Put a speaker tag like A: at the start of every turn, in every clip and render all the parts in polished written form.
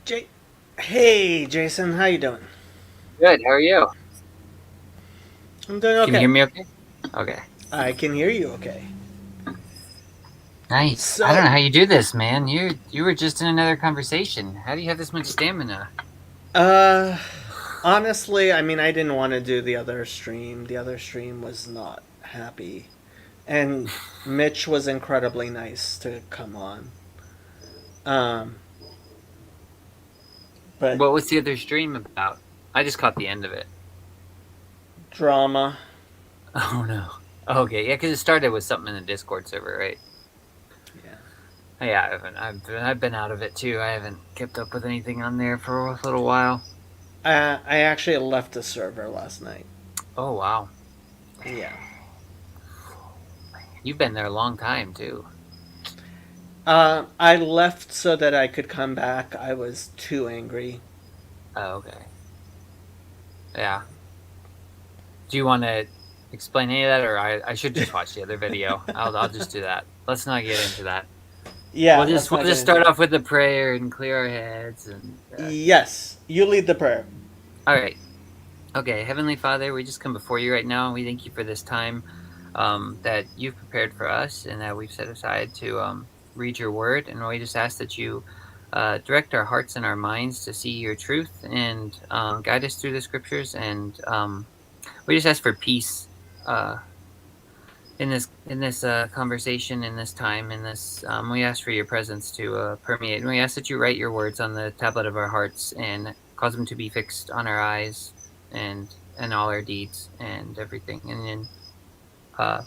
A: J- hey, Jason, how you doing?
B: Good. How are you?
A: I'm doing
B: Can you
A: okay.
B: hear me okay? Okay.
A: I can hear you okay.
B: Nice. I don't
A: So,
B: know how you do this, man. You were just in another conversation. How do you have this much stamina?
A: uh, honestly, I mean, I didn't want to do the other stream. The other stream was not happy. And Mitch was incredibly nice to come on. Um, but
B: What was the other stream about? I just caught the end of it.
A: drama.
B: Oh no. Okay, yeah, because it started with something in the Discord server, right?
A: Yeah.
B: Yeah, I haven't. I've been out of it too. I haven't kept up with anything on there for a little while.
A: I actually left the server last night.
B: Oh wow,
A: Yeah.
B: you've been there a long time too.
A: I left so that I could come back. I was too angry.
B: Oh, okay. Yeah. Do you want to explain any of that, or I should just watch the other video? I'll just do that. Let's not get into that.
A: Yeah,
B: We'll
A: let's
B: just we'll
A: not get
B: just
A: into
B: start
A: it.
B: off with the prayer and clear our heads and
A: Yes, you lead the prayer.
B: all right. Okay, Heavenly Father, we just come before you right now. We thank you for this time that you've prepared for us and that we've set aside to read your word. And we just ask that you direct our hearts and our minds to see your truth and guide us through the scriptures. And we just ask for peace uh, in this conversation, in this time, in this. We ask for your presence to permeate, and we ask that you write your words on the tablet of our hearts and cause them to be fixed on our eyes and all our deeds and everything. And in uh,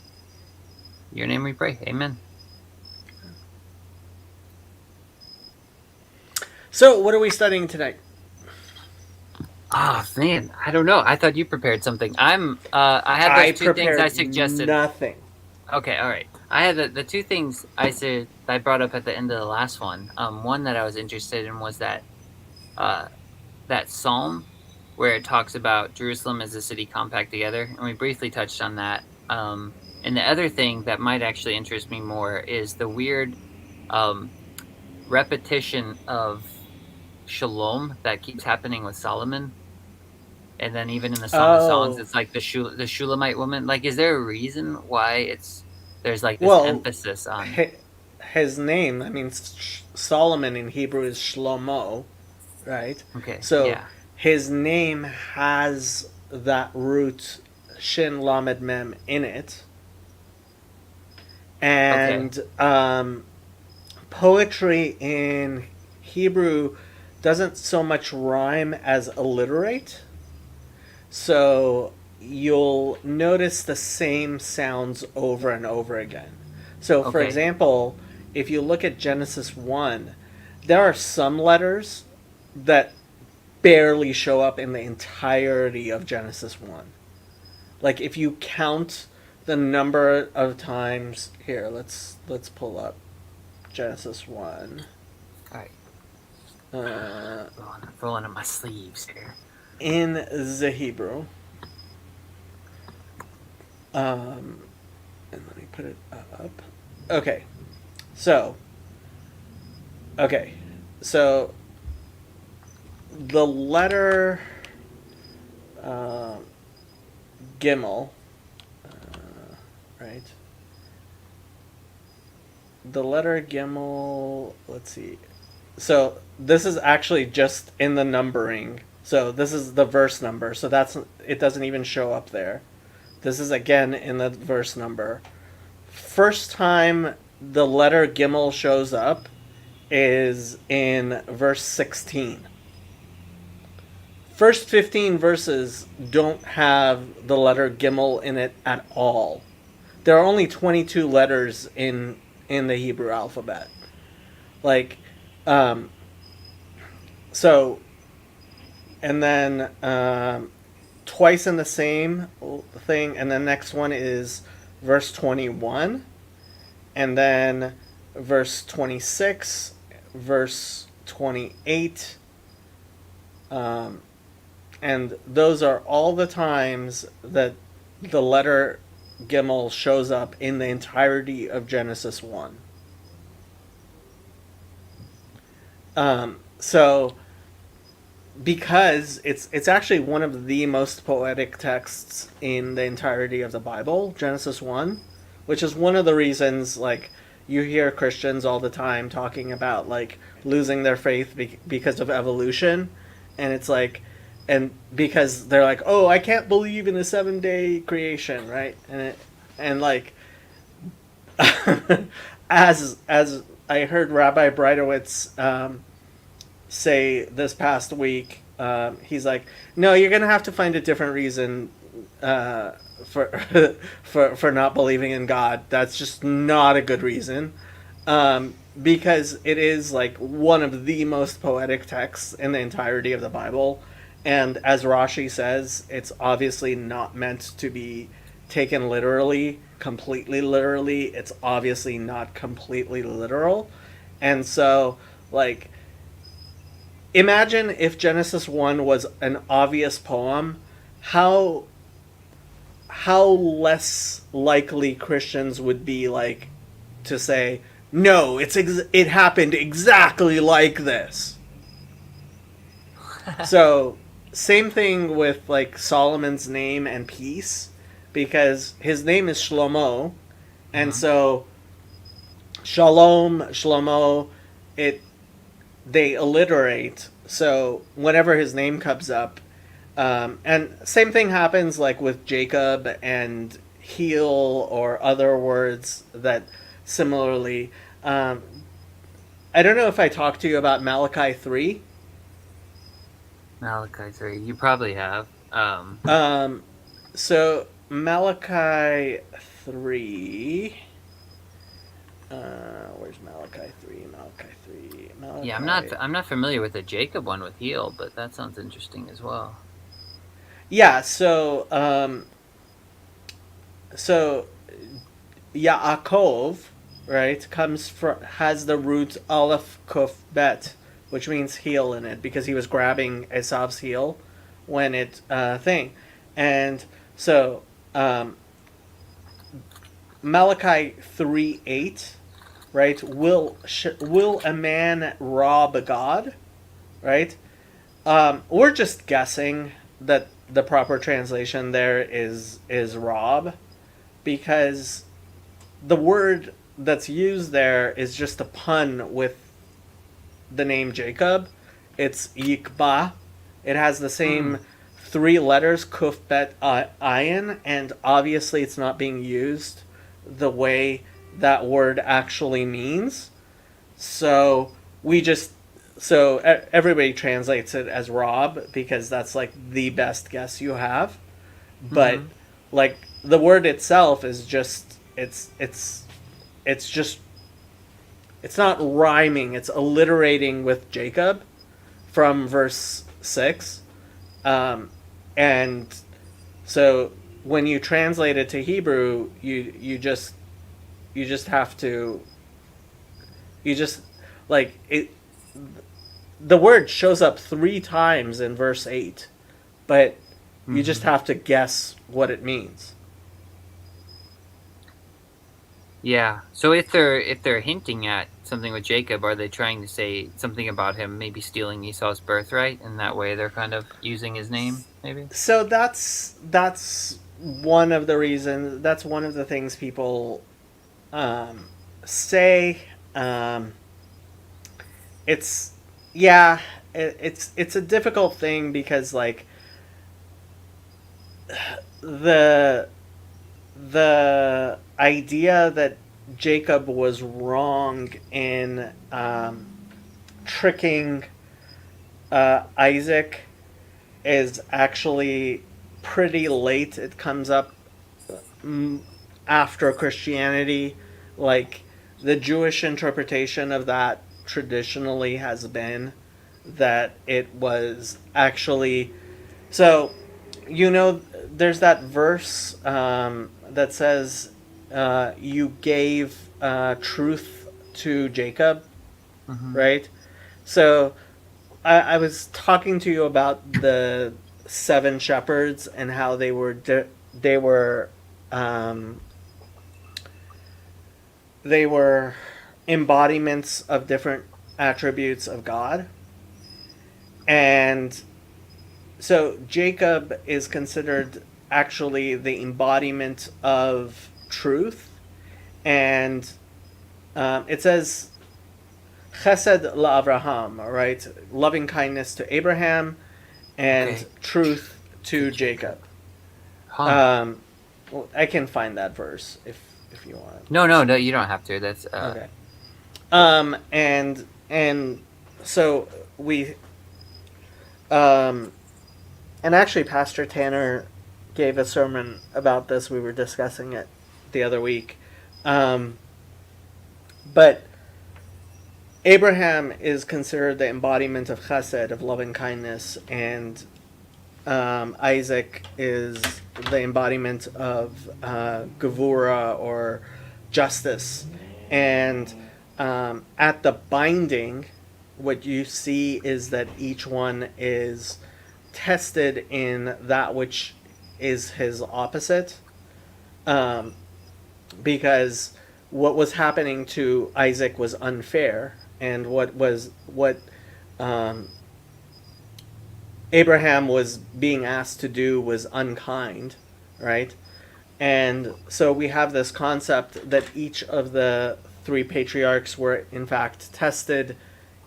B: your name we pray. Amen.
A: So, what are we studying tonight?
B: Oh man, I don't know. I thought you prepared something. I had those
A: I
B: two things I
A: prepared
B: suggested.
A: nothing.
B: Okay, all right. I had the two things I said I brought up at the end of the last one. One that I was interested in was uh, that psalm where it talks about Jerusalem as a city compact together, and we briefly touched on that. And the other thing that might actually interest me more is the weird um, repetition of shalom that keeps happening with Solomon. And then even in the Song of Songs,
A: Oh,
B: it's like the Shulamite woman. Like, is there a reason why there's like this
A: well,
B: emphasis on?
A: his name, I mean, Solomon in Hebrew is Shlomo, right?
B: Okay,
A: So,
B: yeah,
A: his name has that root Shin Lamed Mem in it.
B: okay,
A: And poetry in Hebrew doesn't so much rhyme as alliterate. So you'll notice the same sounds over and over again. So, for
B: okay,
A: example, if you look at Genesis 1, there are some letters that barely show up in the entirety of Genesis 1. Like if you count the number of times here, let's pull up Genesis 1.
B: all right.
A: Uh,
B: Rolling up my sleeves here.
A: in the Hebrew. Um, and let me put it up. Okay, so okay, so the letter uh, Gimel, right? The letter Gimel. Let's see. So this is actually just in the numbering. So this is the verse number. So that's it. Doesn't even show up there. This is again in the verse number. First time the letter Gimel shows up is in verse 16. First 15 verses don't have the letter Gimel in it at all. There are only 22 letters in the Hebrew alphabet. Like, um, so, and then twice in the same thing, and the next one is verse 21, and then verse 26, verse 28, um, and those are all the times that the letter Gimel shows up in the entirety of Genesis 1. So because it's actually one of the most poetic texts in the entirety of the Bible, Genesis 1, which is one of the reasons like you hear Christians all the time talking about like losing their faith because of evolution, and it's like, and because they're like, oh, I can't believe in a 7-day creation, right? And like as I heard Rabbi Breitowitz say this past week, he's like, no, you're gonna have to find a different reason for for not believing in God. That's just not a good reason, because it is like one of the most poetic texts in the entirety of the Bible, and as Rashi says, it's obviously not meant to be taken literally, completely literally. It's obviously not completely literal, and so like imagine if Genesis 1 was an obvious poem, how less likely Christians would be like to say, no, it happened exactly like this. So same thing with like Solomon's name and peace, because his name is Shlomo, and so Shalom, Shlomo, it they alliterate. So whenever his name comes up, and same thing happens like with Jacob and heel or other words that similarly. I don't know if I talked to you about Malachi 3.
B: Malachi 3. You probably have.
A: So Malachi 3. Where's Malachi 3? Malachi 3. Malachi.
B: Yeah, I'm not familiar with the Jacob one with heel, but that sounds interesting as well.
A: Yeah, so Yaakov, right, has the root Aleph Kuf Bet, which means heel in it, because he was grabbing Esav's heel when it thing, and so Malachi 3:8, right? Will a man rob God? Right? We're just guessing that the proper translation there is rob, because the word that's used there is just a pun with the name Jacob. It's Yikba. It has the same 3 letters, Kuf Bet Ayin, and obviously it's not being used the way that word actually means. So everybody translates it as rob because that's like the best guess you have. But like the word itself is just it's just it's not rhyming, it's alliterating with Jacob from verse 6. And so when you translate it to Hebrew, you just have to like it. The word shows up 3 times in verse 8, but you just have to guess what it means.
B: Yeah. So if they're hinting at something with Jacob, are they trying to say something about him maybe stealing Esau's birthright, and that way they're kind of using his name, maybe?
A: So that's one of the reasons. That's one of the things people say. It's it's a difficult thing because like the idea that Jacob was wrong in tricking Isaac is actually pretty late. It comes up after Christianity. Like the Jewish interpretation of that traditionally has been that it was actually so there's that verse that says you gave truth to Jacob, right? So I was talking to you about the 7 shepherds and how they were embodiments of different attributes of God. And so Jacob is considered actually the embodiment of truth, and it says Chesed la'Avraham, right? Loving kindness to Abraham, and
B: Okay.
A: truth to Jacob.
B: Huh.
A: Well, I can find that verse if you want.
B: No, you don't have to. That's
A: Okay. And so we and actually Pastor Tanner gave a sermon about this. We were discussing it the other week. But Abraham is considered the embodiment of chesed, of loving kindness, and Isaac is the embodiment of gevura, or justice. And at the binding, what you see is that each one is tested in that which is his opposite. Because what was happening to Isaac was unfair, and what Abraham was being asked to do was unkind, right? And so we have this concept that each of the three patriarchs were in fact tested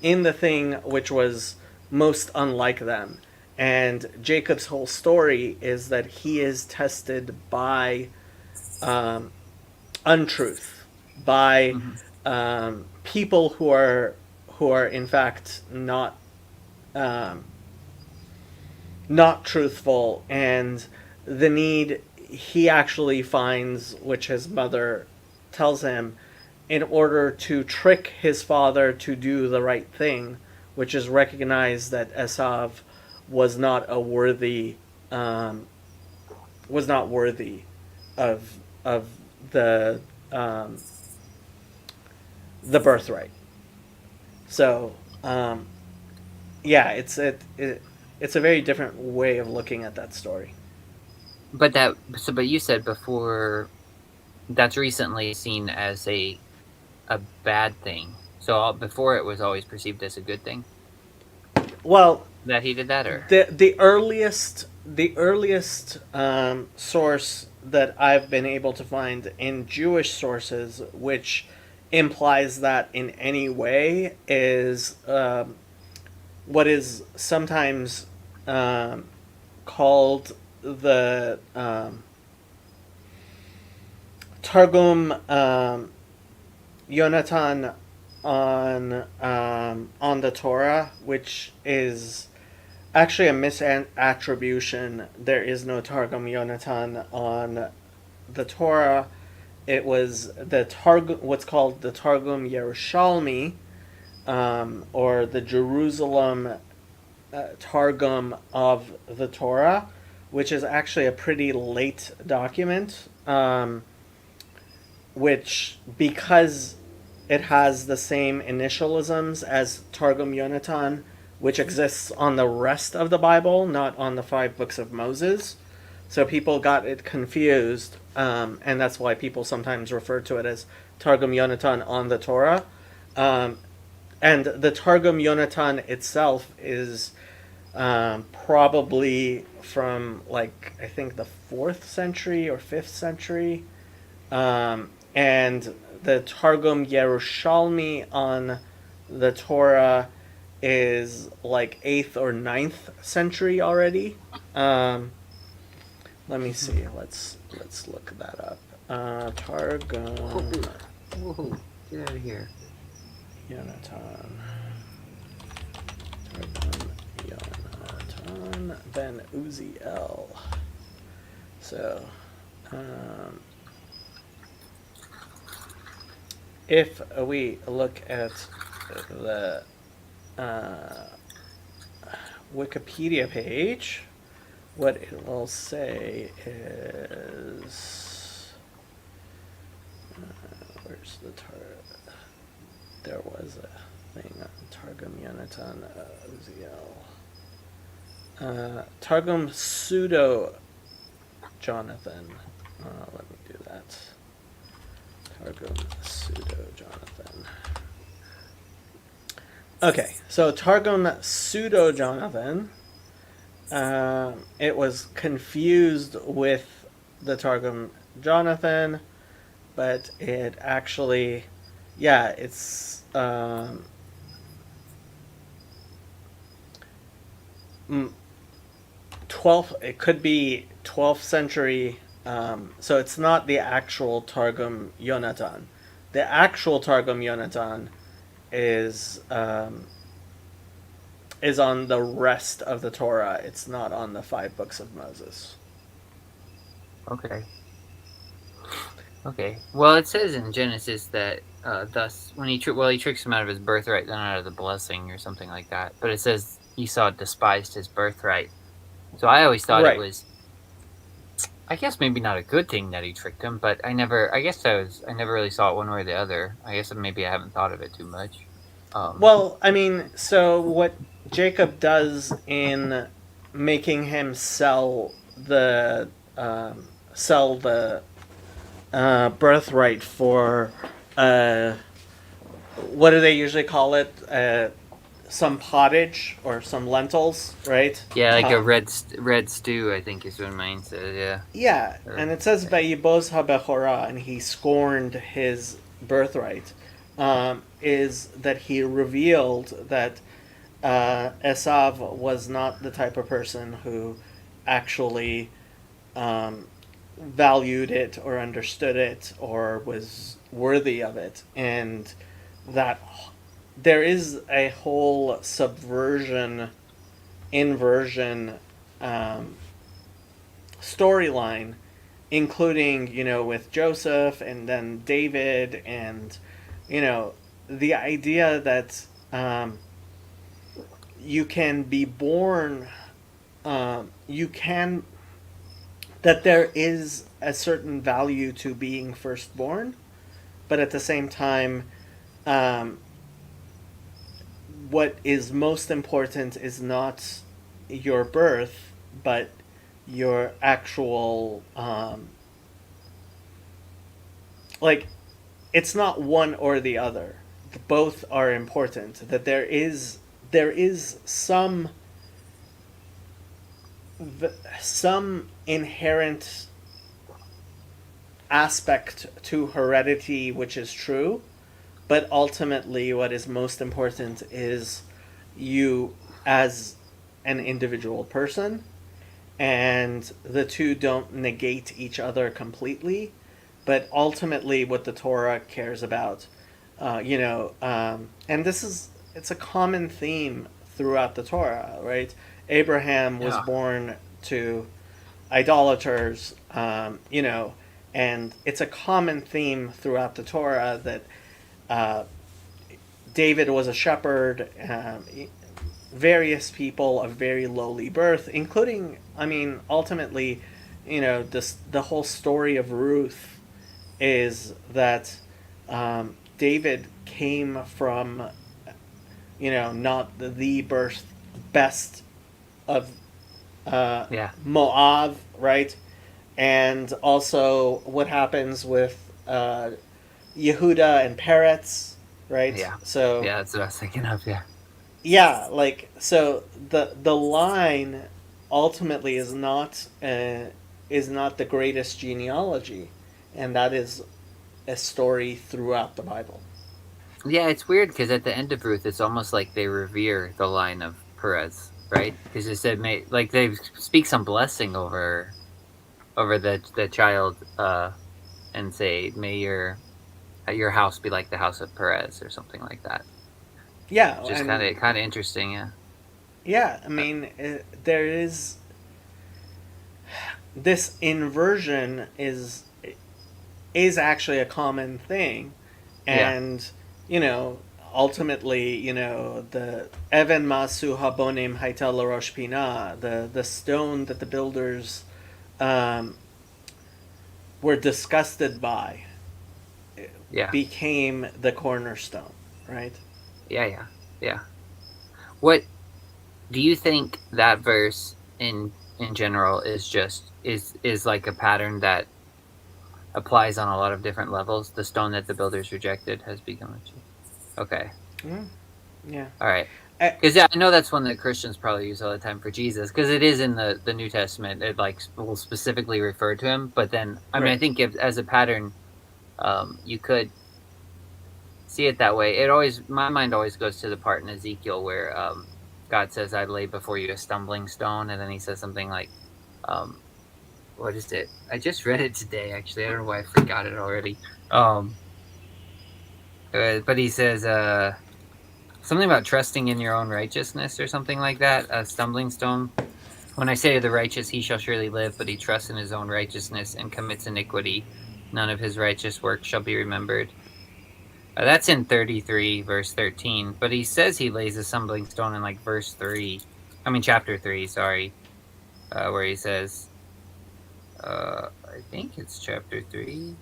A: in the thing which was most unlike them. And Jacob's whole story is that he is tested by untruth, by
B: mhm.
A: people who are in fact not truthful, and the need he actually finds, which his mother tells him, in order to trick his father to do the right thing, which is recognize that Esav was not a worthy was not worthy of the the birthright. So yeah, it's a very different way of looking at that story.
B: But you said before that's recently seen as a bad thing. So before it was always perceived as a good thing
A: Well,
B: that he did that, or
A: the earliest source that I've been able to find in Jewish sources, which implies that in any way, is what is sometimes called the Targum Yonatan on the Torah, which is actually a misattribution. There is no Targum Yonatan on the Torah. It was the Targum, what's called the Targum Yerushalmi, or the Jerusalem Targum of the Torah, which is actually a pretty late document, which, because it has the same initialisms as Targum Yonatan, which exists on the rest of the Bible, not on the 5 books of Moses. So people got it confused, and that's why people sometimes refer to it as Targum Yonatan on the Torah. And the Targum Yonatan itself is probably from, like, I think the 4th century or 5th century. And the Targum Yerushalmi on the Torah is like 8th or 9th century already. Let me see. Let's look that up. Targum
B: Whoa, get out of here.
A: Yonatan. Targum Yonatan ben Uziel. So, if we look at the Wikipedia page, what it will say is, where's the there was a thing on Targum Yonatan Uziel. Targum Pseudo Jonathan. Let me do that. Targum Pseudo Jonathan. Okay, so Targum Pseudo Jonathan it was confused with the Targum Jonathan, but it actually, yeah, it's 12th. It could be 12th century. So it's not the actual Targum Yonatan. The actual Targum Yonatan is is on the rest of the Torah. It's not on the 5 books of Moses.
B: Okay. Okay. Well, it says in Genesis that thus when he he tricks him out of his birthright, then out of the blessing or something like that. But it says Esau despised his birthright. So I always thought it
A: Right.
B: was, I guess maybe not a good thing that he tricked him, but I never really saw it one way or the other. I guess maybe I haven't thought of it too much.
A: Well, I mean, so what Jacob does in making him sell the birthright for what do they usually call it? Some pottage or some lentils, right?
B: Yeah, like a red stew, I think is what mine says. Yeah.
A: Yeah, and it says Vayiboz habechorah, and he scorned his birthright. Is that he revealed that Esav was not the type of person who actually valued it or understood it or was worthy of it, and that there is a whole subversion, inversion storyline, including with Joseph and then David, and the idea that you can be born, you can that there is a certain value to being firstborn, but at the same time, um, what is most important is not your birth, but your actual like it's not one or the other. Both are important. That there is some inherent aspect to heredity which is true, but ultimately what is most important is you as an individual person, and the two don't negate each other completely, but ultimately what the Torah cares about, and it's a common theme throughout the Torah, right? Abraham was
B: Yeah.
A: born to idolaters, and it's a common theme throughout the Torah that uh, David was a shepherd. Various people of very lowly birth, including, I mean, ultimately, the whole story of Ruth is that David came from, not the birth best of
B: Yeah.
A: Moab, right? And also what happens with Yehuda and Peretz, right?
B: Yeah.
A: So
B: Yeah, that's what I was thinking of. Yeah.
A: yeah, like so the line ultimately is not the greatest genealogy, and that is a story throughout the Bible.
B: Yeah, it's weird because at the end of Ruth, it's almost like they revere the line of Perez, right? Because it said, like they speak some blessing over the child, and say, "May your house be like the house of Perez," or something like that.
A: Yeah,
B: Just
A: and
B: kind of interesting. Yeah.
A: yeah, I
B: Uh,
A: mean, there is this inversion is actually a common thing,
B: yeah.
A: and you know ultimately the Evan Masu Habonim Haitel Rosh Pina, the stone that the builders um, were disgusted by,
B: Yeah.
A: became the cornerstone, right?
B: Yeah. Yeah. Yeah. What do you think that verse in general is just is like a pattern that applies on a lot of different levels? The stone that the builders rejected has become a chief. Okay.
A: Mm, yeah.
B: All right. Because I know that's one that Christians probably use all the time for Jesus, because it is in the New Testament. It like will specifically refer to him, but then I mean I
A: Right.
B: think as a pattern, you could see it that way. It always my mind always goes to the part in Ezekiel where God says, "I lay before you a stumbling stone," and then he says something like, um, "What is it?" I just read it today. Actually, I don't know why I forgot it already. But he says something about trusting in your own righteousness or something like that. A stumbling stone. When I say to the righteous, he shall surely live, but he trusts in his own righteousness and commits iniquity. None of his righteous works shall be remembered. That's in 33, verse 13. But he says he lays a stumbling stone in like verse 3. I mean, chapter 3, sorry. Where he says, I think it's chapter 3.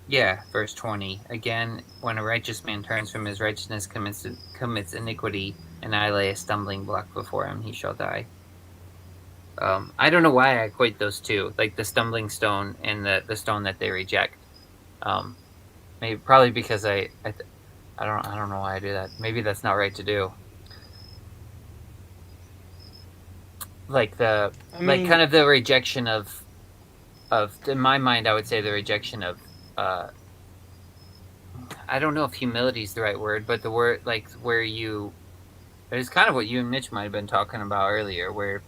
B: Yeah, verse 20. Again, when a righteous man turns from his righteousness, commits iniquity, and I lay a stumbling block before him, he shall die. I don't know why I equate those two, like the stumbling stone and the stone that they reject. Maybe probably because I don't know why I do that. Maybe that's not right to do. Like
A: I
B: like
A: mean,
B: kind of the rejection of in my mind, I would say the rejection of I don't know if humility is the right word, but the word like where you it's kind of what you and Mitch might have been talking about earlier, where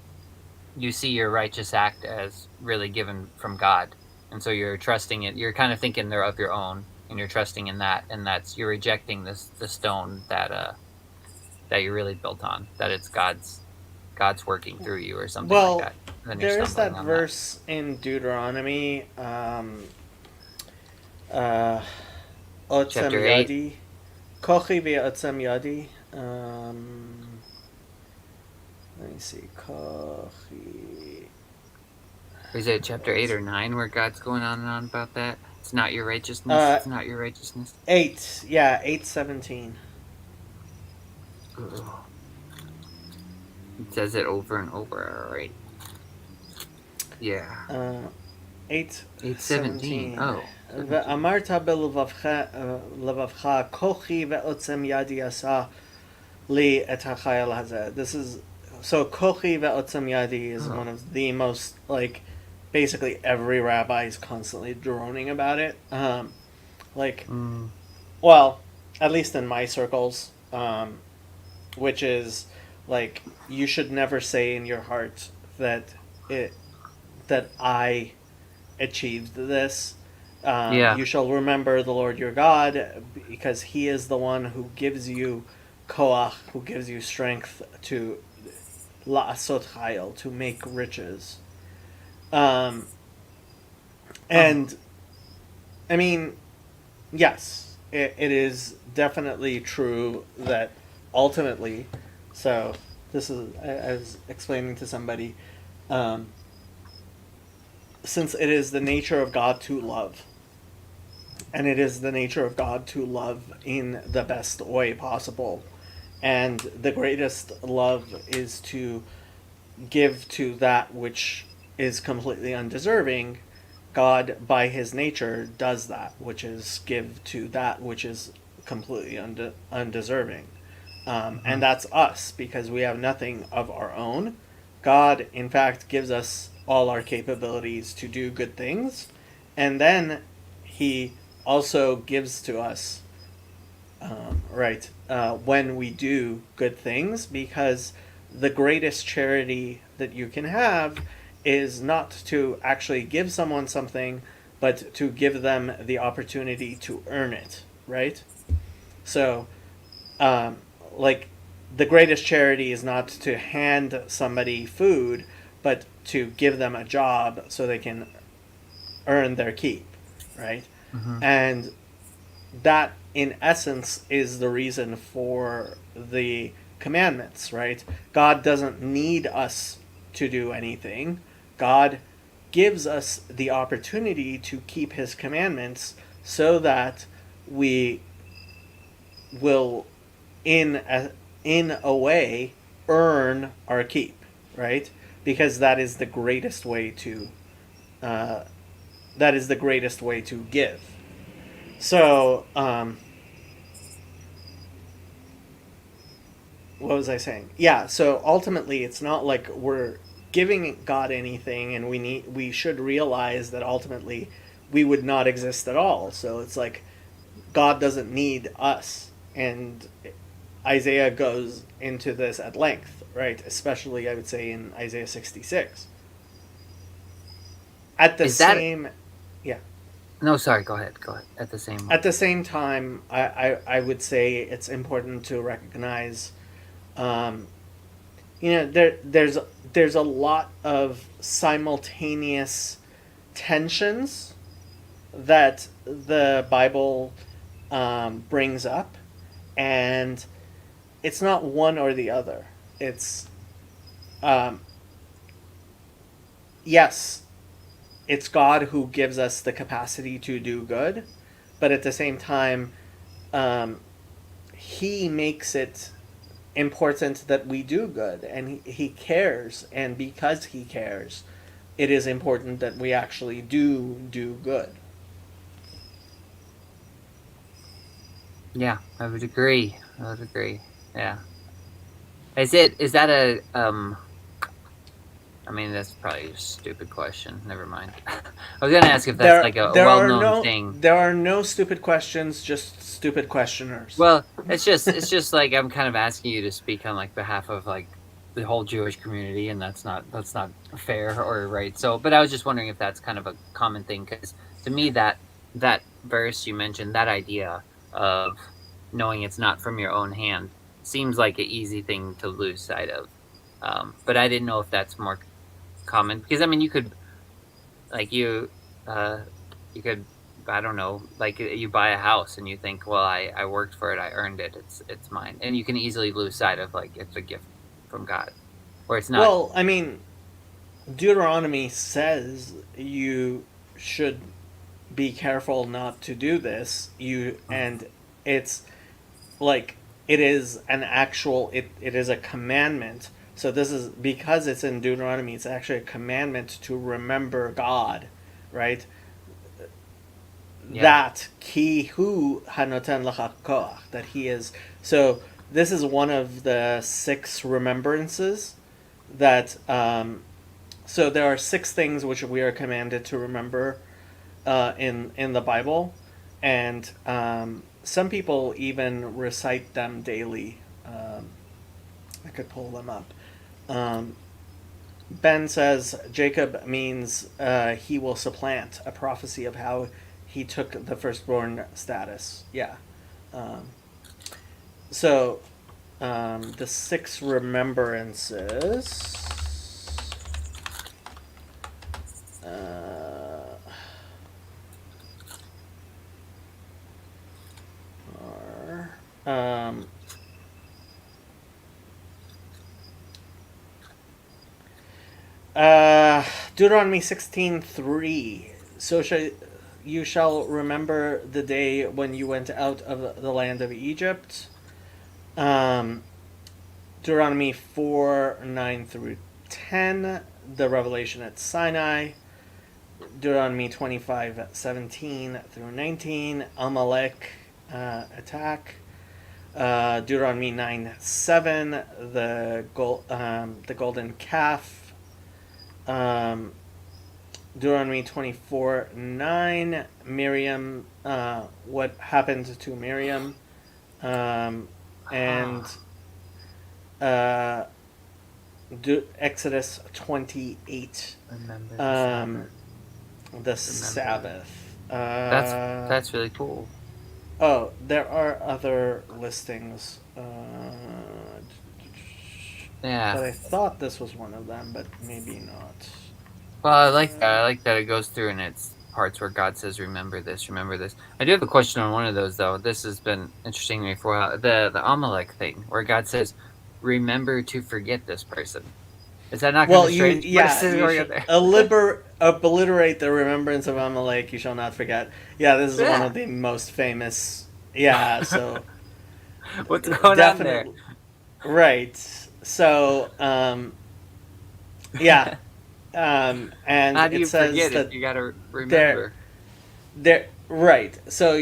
B: you see your righteous act as really given from God, and so you're trusting it. You're kind of thinking they're of your own, and you're trusting in that, and that's you're rejecting the stone that you're really built on. That it's God's working through you or something like
A: well,
B: that. And then you're
A: there is that
B: stumbling on that.
A: verse in Deuteronomy, uh, Otzem
B: Chapter 8.
A: Yadi, Kochi ve'otzem Yadi. Let me see, Kochi.
B: Is it chapter 8 or 9 where God's going on and on about that? It's not your righteousness.
A: Uh,
B: It's not your righteousness.
A: 8, yeah, 8:17.
B: Ugh. It says it over and over. All right. Yeah. 8:17.
A: 8:17.
B: Oh. 17.
A: ואמרת בלבבך כוחי ועוצם ידי עשה לי את החייל הזה. This is so kochi ve'otzem yadi is one of the most like basically every rabbi is constantly droning about it. Well, at least in my circles, which is like you should never say in your heart that I achieved this.
B: Yeah.
A: You shall remember the Lord your God, because He is the one who gives you koach, who gives you strength to la'asot chayil, to make riches. And I mean, yes, it is definitely true that ultimately, so this is, I was explaining to somebody, since it is the nature of God to love, and it is the nature of God to love in the best way possible, and the greatest love is to give to that which is completely undeserving. God, by his nature, does that, which is give to that which is completely undeserving. And that's us, because we have nothing of our own. God, in fact, gives us all our capabilities to do good things, and then he also gives to us, when we do good things, because the greatest charity that you can have is not to actually give someone something, but to give them the opportunity to earn it, right? So, like, the greatest charity is not to hand somebody food, but to give them a job so they can earn their keep, right?
B: Mm-hmm.
A: And that, in essence, is the reason for the commandments, right? God doesn't need us to do anything. God gives us the opportunity to keep his commandments so that we will, in a way, earn our keep, right? Because that is the greatest way to give. So what was I saying? Yeah, so ultimately it's not like we're giving God anything, and we should realize that ultimately we would not exist at all. So it's like God doesn't need us. And Isaiah goes into this at length, right? Especially I would say in Isaiah 66. At the
B: Is that
A: same yeah,
B: no? Sorry, go ahead. Go ahead. At the same.
A: at the same time, I would say it's important to recognize, um, there's a lot of simultaneous tensions that the Bible brings up, and it's not one or the other. It's um, yes, it's God who gives us the capacity to do good, but at the same time, um, He makes it important that we do good, and he cares, and because He cares, it is important that we actually do good.
B: Yeah, I would agree. I would agree. Yeah. Is that a I mean, that's probably a stupid question. Never mind. I was gonna ask if that's like a well-known thing.
A: There are no stupid questions, just stupid questioners.
B: Well, it's just like I'm kind of asking you to speak on like behalf of like the whole Jewish community, and that's not fair or right. So, but I was just wondering if that's kind of a common thing, because to me that verse you mentioned, that idea of knowing it's not from your own hand, seems like an easy thing to lose sight of. But I didn't know if that's more common, because I mean you could like uh you could, I don't know, like you buy a house and you think, well, I worked for it, I earned it, it's mine, and you can easily lose sight of like it's a gift from God, or it's not.
A: Well, I mean, Deuteronomy says you should be careful not to do this. And it's like it is an actual it is a commandment. So this is because it's in Deuteronomy, it's actually a commandment to remember God, right?
B: Yeah.
A: That ki hu hanoten lacha koach, that He is. So this is one of the 6 remembrances that so there are 6 things which we are commanded to remember in the Bible, and some people even recite them daily. I could pull them up. Ben says Jacob means he will supplant, a prophecy of how he took the firstborn status. Yeah. Um, so the 6 remembrances. Um, Deuteronomy 16:3. You shall remember the day when you went out of the land of Egypt. Um, Deuteronomy 4:9 through 10. The revelation at Sinai. Deuteronomy 25:17 through 19. Amalek attack. Deuteronomy 9:7, the golden calf. Deuteronomy 24:9, Miriam, what happened to Miriam, and Exodus 28,
B: Remember
A: the Sabbath.
B: That's really cool.
A: Oh, there are other listings.
B: Yeah.
A: But I thought this was one of them, but maybe not.
B: Well, I like that. I like that it goes through and it's parts where God says, "Remember this, remember this." I do have a question on one of those though. This has been interesting to me for a while. The Amalek thing, where God says, "Remember to forget this person." Is that not kind
A: Well,
B: of strange? What is
A: you
B: going on
A: should
B: there?
A: obliterate the remembrance of Amalek. You shall not forget. Yeah, this is one
B: Yeah.
A: of the most famous. Yeah, so
B: What's going on there?
A: definitely right. So, yeah, and
B: How do you
A: it says
B: forget if
A: that
B: you got to
A: there,
B: remember?
A: right. So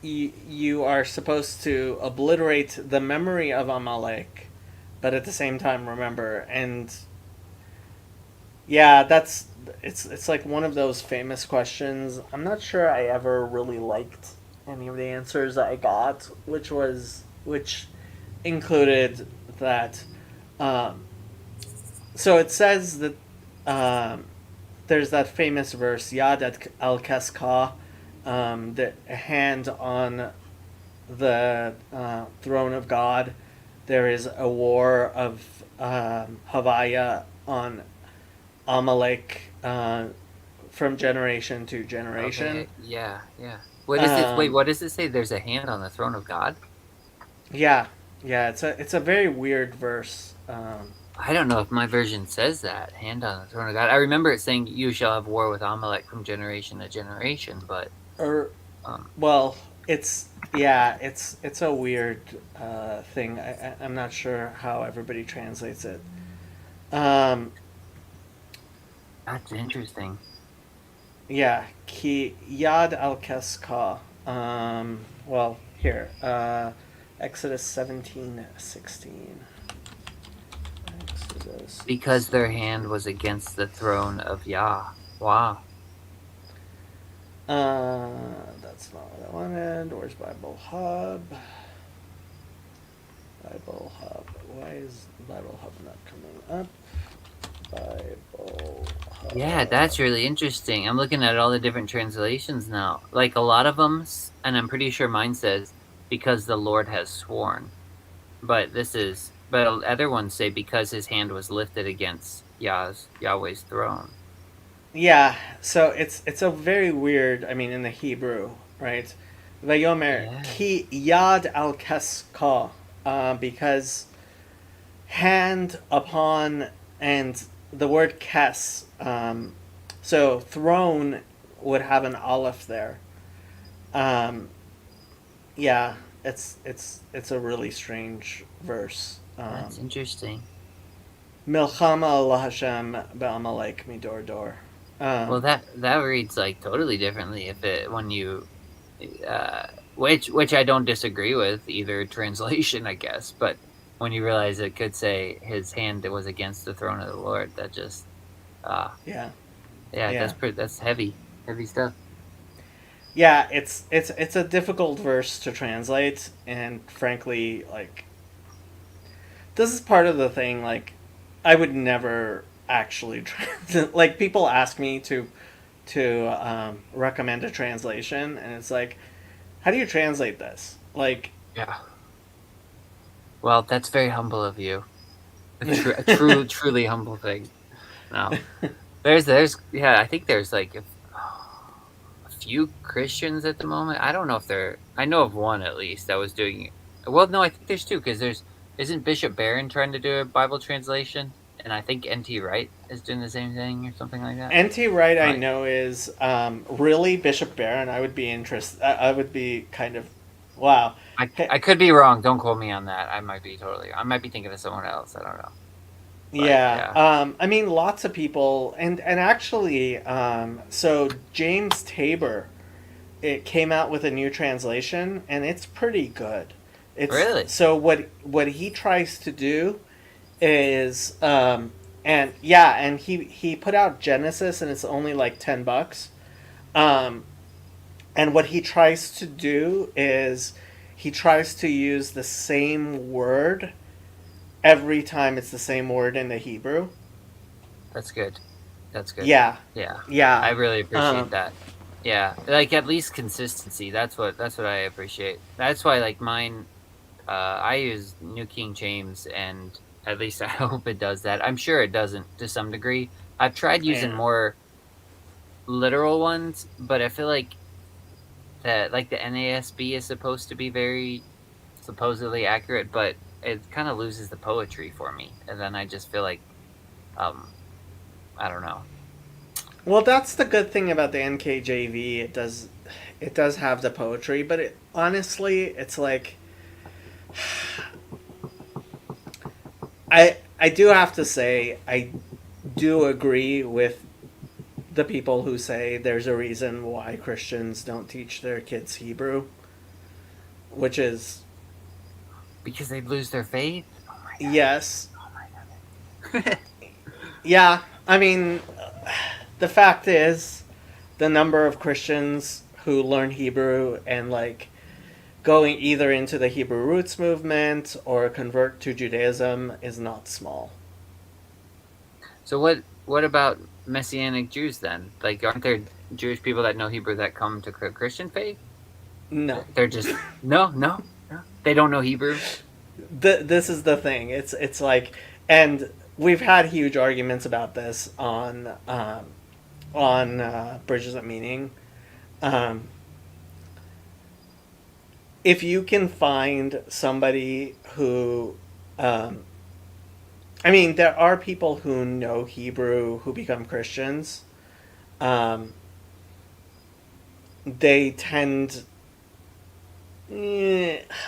A: you are supposed to obliterate the memory of Amalek, but at the same time remember. And yeah, it's like one of those famous questions. I'm not sure I ever really liked any of the answers I got, which included that. Um, so it says that um, there's that famous verse, Yad al Kaska, the hand on the throne of God. There is a war of Havaya on Amalek from generation to generation.
B: Okay. Yeah. Yeah. What is it? Wait.
A: Um,
B: What does it say? There's a hand on the throne of God.
A: yeah, yeah, it's a very weird verse.
B: I don't know if my version says that hand on the throne of God. I remember it saying, "You shall have war with Amalek from generation to generation," but
A: Or
B: um,
A: well, it's a weird thing. I'm not sure how everybody translates it. Um,
B: that's interesting.
A: yeah, ki yad al keska. Well, here, Exodus 17:16. Exodus.
B: Because their hand was against the throne of Yah. Wow.
A: That's not what I wanted. Where's Bible Hub? Bible Hub. Why is Bible Hub not coming up? Bible Hub.
B: Yeah, that's really interesting. I'm looking at all the different translations now. Like a lot of them, and I'm pretty sure mine says, because the Lord has sworn. But other ones say, because his hand was lifted against Yahweh's throne.
A: Yeah, so it's a very weird. I mean, in the Hebrew, right? Vayomer
B: Yeah.
A: ki yad al keska, because hand upon, and the word kes. So throne would have an aleph there. Um, yeah, it's a really strange verse.
B: That's interesting.
A: Milchama Allah Hashem be'amalek midor dor.
B: Well, that reads like totally differently if it when you, uh, which I don't disagree with either translation, I guess. But when you realize it could say his hand was against the throne of the Lord, that just, uh,
A: Yeah,
B: yeah,
A: yeah,
B: that's heavy stuff.
A: yeah. It's a difficult verse to translate, and frankly, like this is part of the thing. Like, I would never actually like people ask me to recommend a translation, and it's like, how do you translate this? Like,
B: Yeah. Well, that's very humble of you. A truly humble thing. No, yeah. I think there's like a few Christians at the moment. I don't know if they're. I know of one at least that was doing. Well, no, I think there's two because isn't Bishop Barron trying to do a Bible translation, and I think N.T. Wright is doing the same thing or something like that.
A: NT Wright, I
B: Like,
A: know is really Bishop Barron. I would be interested. I would be kind of, wow.
B: I could be wrong. Don't quote me on that. I might be totally. I might be thinking of someone else. I don't know. But
A: Yeah,
B: yeah.
A: I mean, lots of people, and actually, so James Tabor, it came out with a new translation, and it's pretty good. It's
B: Really?
A: so what he tries to do is, and yeah, and he put out Genesis, and it's only like $10. Um, and what he tries to do is he tries to use the same word every time it's the same word in the Hebrew.
B: That's good. That's good.
A: Yeah,
B: Yeah.
A: yeah.
B: I really appreciate
A: Um,
B: that. Yeah. Like at least consistency. That's what I appreciate. That's why like mine I use New King James and at least I hope it does that. I'm sure it doesn't to some degree. I've tried using
A: yeah,
B: more literal ones, but I feel like that like the NASB is supposed to be very supposedly accurate, but it kind of loses the poetry for me. And then I just feel like um I don't know.
A: well, that's the good thing about the NKJV. It does have the poetry, but honestly, it's like I do have to say I do agree with the people who say there's a reason why Christians don't teach their kids Hebrew. which is
B: Because they'd lose their faith.
A: yes,
B: Oh my goodness.
A: yeah. I mean, the fact is, the number of Christians who learn Hebrew and like going either into the Hebrew roots movement or convert to Judaism is not small.
B: So what about Messianic Jews then? Like, aren't there Jewish people that know Hebrew that come to Christian faith?
A: No,
B: They're just no. They don't know Hebrew.
A: this is the thing. It's like, and we've had huge arguments about this on Bridges of Meaning. Um, if you can find somebody who, um, I mean, there are people who know Hebrew who become Christians. Um, they tend.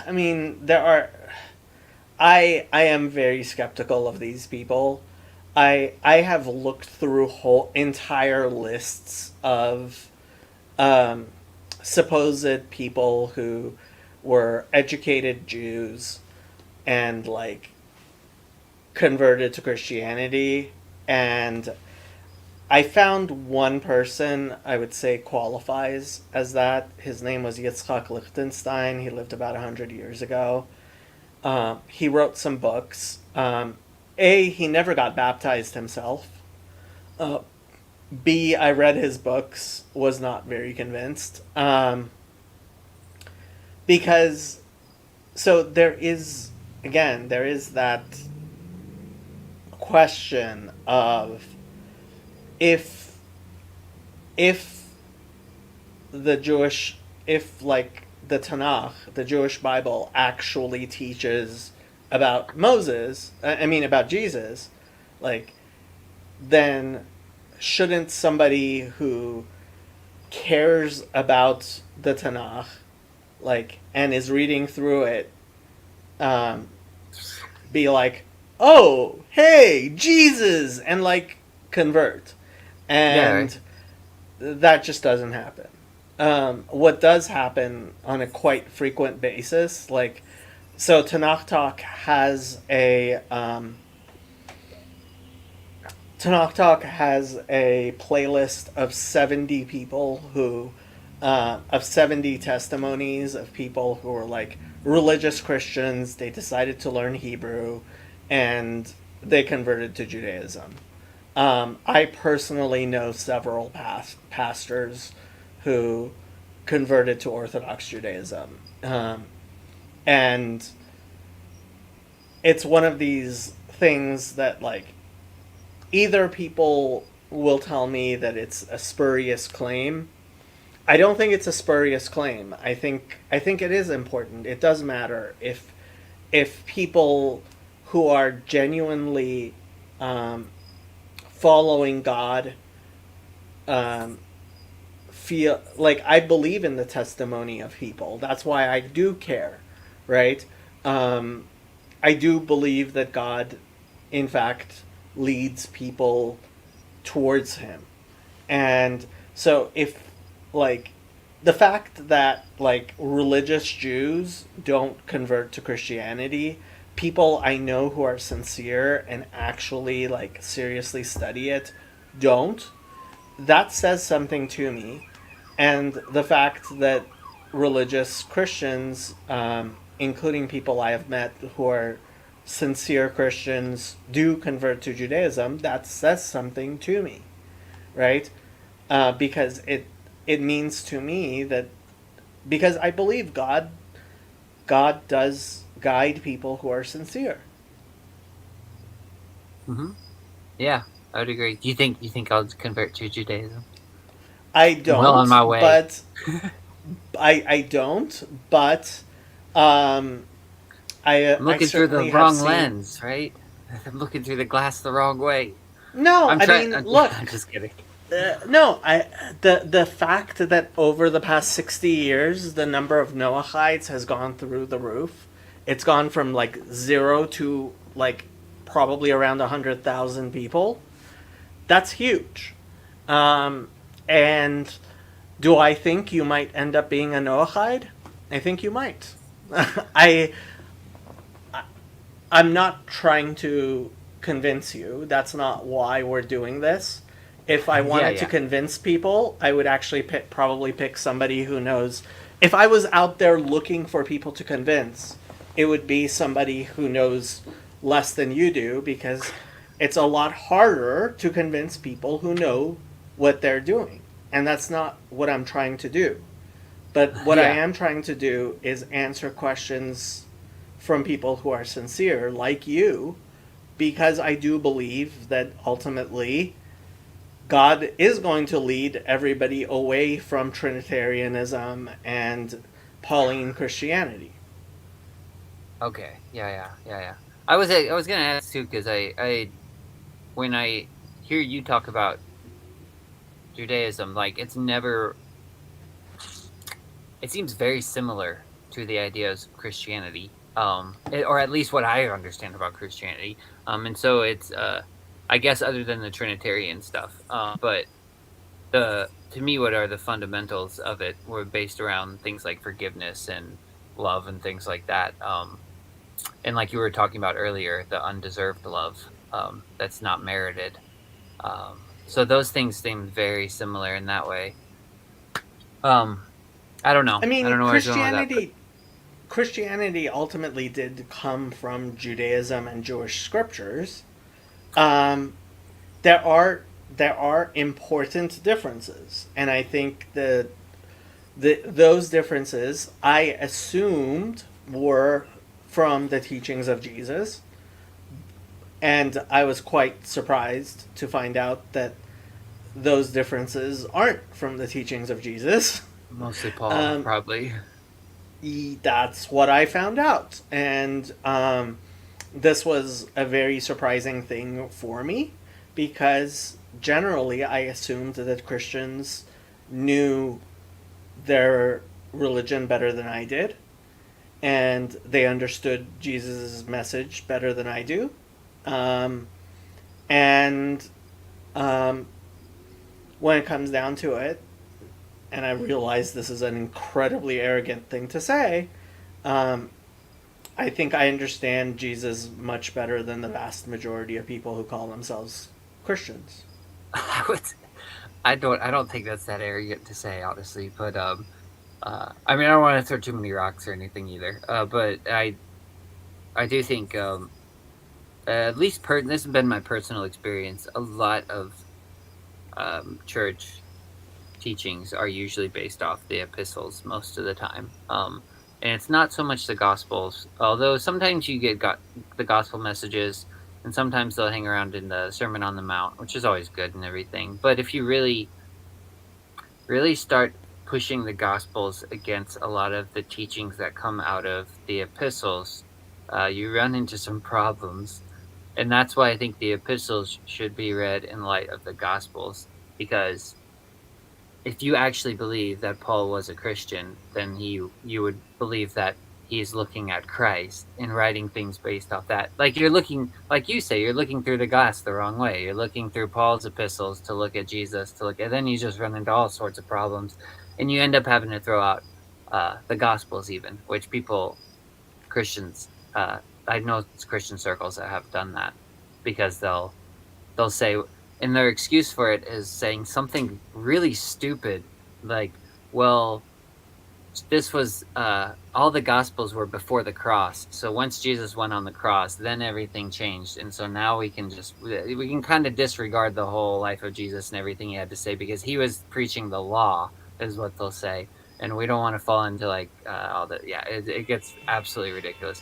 A: I mean, there are. I am very skeptical of these people. I have looked through whole entire lists of um, supposed people who were educated Jews and like converted to Christianity, and I found one person I would say qualifies as that. His name was Yitzchak Lichtenstein. He lived about 100 years ago. He wrote some books. He never got baptized himself. Uh, B, I read his books, was not very convinced. Because, so there is that question of if, if the Jewish, if like the Tanakh, the Jewish Bible, actually teaches about Moses, I mean about Jesus, like, then shouldn't somebody who cares about the Tanakh, like, and is reading through it, um, be like, oh, hey, Jesus, and like convert,
B: Yeah, right.
A: and that just doesn't happen. What does happen on a quite frequent basis, like, so Tanakh Talk has a Tanakh Talk has a playlist of 70 people who, of 70 testimonies of people who are like religious Christians. They decided to learn Hebrew, and they converted to Judaism. I personally know several pastors who converted to Orthodox Judaism. And it's one of these things that, like, either people will tell me that it's a spurious claim. I don't think it's a spurious claim. I think it is important. It does matter if people who are genuinely um, following God um, feel like I believe in the testimony of people. That's why I do care, right? Um, I do believe that God, in fact, leads people towards Him. And so, if, like, the fact that, like, religious Jews don't convert to Christianity, people I know who are sincere and actually, like, seriously study it don't, that says something to me. And the fact that religious Christians, including people I have met who are sincere Christians, do convert to Judaism, that says something to me, right? Because it means to me that, because I believe God does guide people who are sincere.
B: Yeah, I would agree. Do you think I'll convert to Judaism?
A: I
B: I'm well on
A: don't,
B: my way.
A: but I don't, but um,
B: I'm
A: I
B: looking through the
A: certainly have
B: wrong
A: seen.
B: lens, right? I'm looking through the glass the wrong way.
A: No,
B: I'm
A: I
B: trying.
A: mean, look,
B: I'm just kidding.
A: no, the fact that over the past 60 years the number of Noachites has gone through the roof. It's gone from like zero to like probably around 100,000 people. That's huge. Um, and do I think you might end up being a Noahide? I think you might. I I'm not trying to convince you. That's not why we're doing this. If I
B: Yeah,
A: wanted to
B: yeah.
A: convince people, I would actually probably pick somebody who knows. If I was out there looking for people to convince, it would be somebody who knows less than you do, because it's a lot harder to convince people who know what they're doing. And that's not what I'm trying to do. But what I
B: Yeah.
A: am trying to do is answer questions from people who are sincere, like you, because I do believe that ultimately God is going to lead everybody away from Trinitarianism and Pauline Christianity.
B: Okay. Yeah, yeah, yeah, yeah. I was gonna ask too because I when I hear you talk about Judaism, like it's never it seems very similar to the ideas of Christianity, or at least what I understand about Christianity. And so it's, I guess, other than the Trinitarian stuff, but the to me, what are the fundamentals of it were based around things like forgiveness and love and things like that. And like you were talking about earlier, the undeserved love that's not merited. So those things seem very similar in that way. Um, I don't know.
A: I
B: I don't
A: mean,
B: know where I was going with that, but
A: Christianity ultimately did come from Judaism and Jewish scriptures. Um, there are there are important differences, and I think those differences I assumed were from the teachings of Jesus, and I was quite surprised to find out that those differences aren't from the teachings of Jesus.
B: mostly Paul,
A: Um,
B: probably.
A: that's what I found out, and this was a very surprising thing for me, because generally I assumed that Christians knew their religion better than I did, and they understood Jesus' message better than I do. Um, and um, when it comes down to it, and I realize this is an incredibly arrogant thing to say, um, I think I understand Jesus much better than the vast majority of people who call themselves Christians.
B: I would, I don't think that's that arrogant to say, honestly. But I mean, I don't want to throw too many rocks or anything either. But I do think, at least this has been my personal experience. A lot of church teachings are usually based off the epistles most of the time. And it's not so much the gospels, although sometimes you get the gospel messages, and sometimes they'll hang around in the Sermon on the Mount, which is always good and everything. But if you really start pushing the gospels against a lot of the teachings that come out of the epistles, you run into some problems. And that's why I think the epistles should be read in light of the gospels, because if you actually believe that Paul was a Christian, then you would believe that he's looking at Christ and writing things based off that. Like you're looking, like you say, you're looking through the glass the wrong way. You're looking through Paul's epistles to look at Jesus, to look at, then you just run into all sorts of problems, and you end up having to throw out the Gospels even, which Christians, I know Christian circles that have done that because they'll say, and their excuse for it is saying something really stupid, like, well, this was all the gospels were before the cross, so once Jesus went on the cross, then everything changed, and so now we can kind of disregard the whole life of Jesus and everything he had to say because he was preaching the law, is what they'll say, and we don't want to fall into like all that. Yeah, it gets absolutely ridiculous.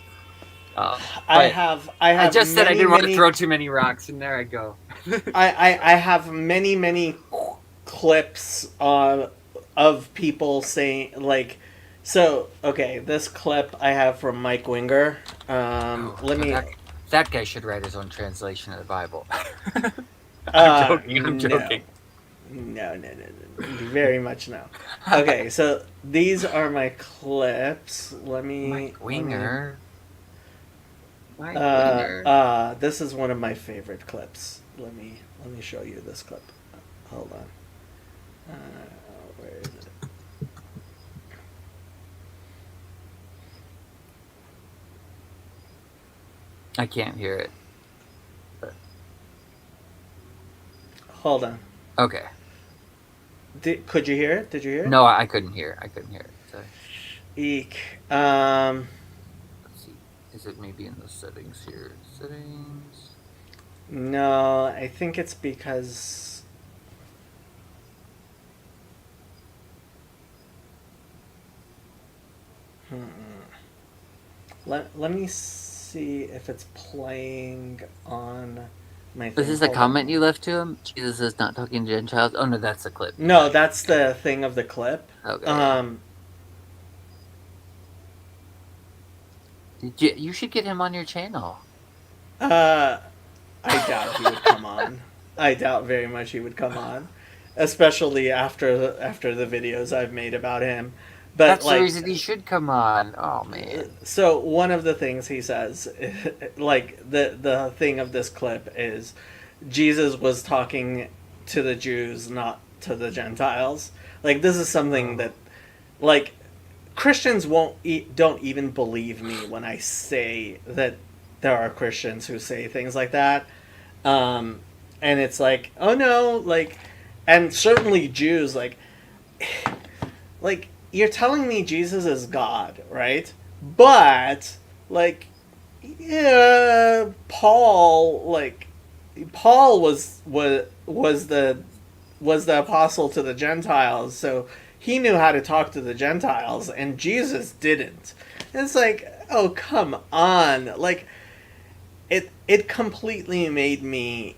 B: But
A: I
B: I
A: have
B: just said I
A: many
B: didn't want to
A: many
B: throw too many rocks, and there I go.
A: I have many clips of people saying, like, so okay, this clip I have from Mike Winger.
B: Oh,
A: Let me
B: that guy should write his own translation of the Bible. I'm joking. I'm
A: no.
B: joking.
A: Very much no. Okay, so these are my clips.
B: Mike
A: Let me
B: Winger. Mike Winger.
A: this is one of my favorite clips. Let me show you this clip. Hold on. Where is it?
B: I can't hear it.
A: Hold on.
B: Okay.
A: Could you hear it? Did you hear it?
B: No, I couldn't hear. I couldn't hear it. Sorry.
A: Eek.
B: Let's see. Is it maybe in the settings here? Settings.
A: No, I think it's because. Hmm. Let me see if it's playing on my thing.
B: Is this a
A: Hold on.
B: comment you left to him? Jesus is not talking to Gentiles. Oh no, that's a clip.
A: No, that's the thing of the clip.
B: Okay. You should get him on your channel.
A: I doubt he would come on. I doubt very much he would come on, especially after the videos I've made about him. But
B: That's
A: like,
B: the reason he should come on. Oh man.
A: so one of the things he says, like the thing of this clip is, Jesus was talking to the Jews, not to the Gentiles. Like this is something that, like, Christians don't even believe me when I say that there are Christians who say things like that. And it's like, oh no, like, and certainly Jews, like you're telling me Jesus is God, right? But like, yeah, Paul was the apostle to the Gentiles, so he knew how to talk to the Gentiles, and Jesus didn't. And it's like, oh come on, like it completely made me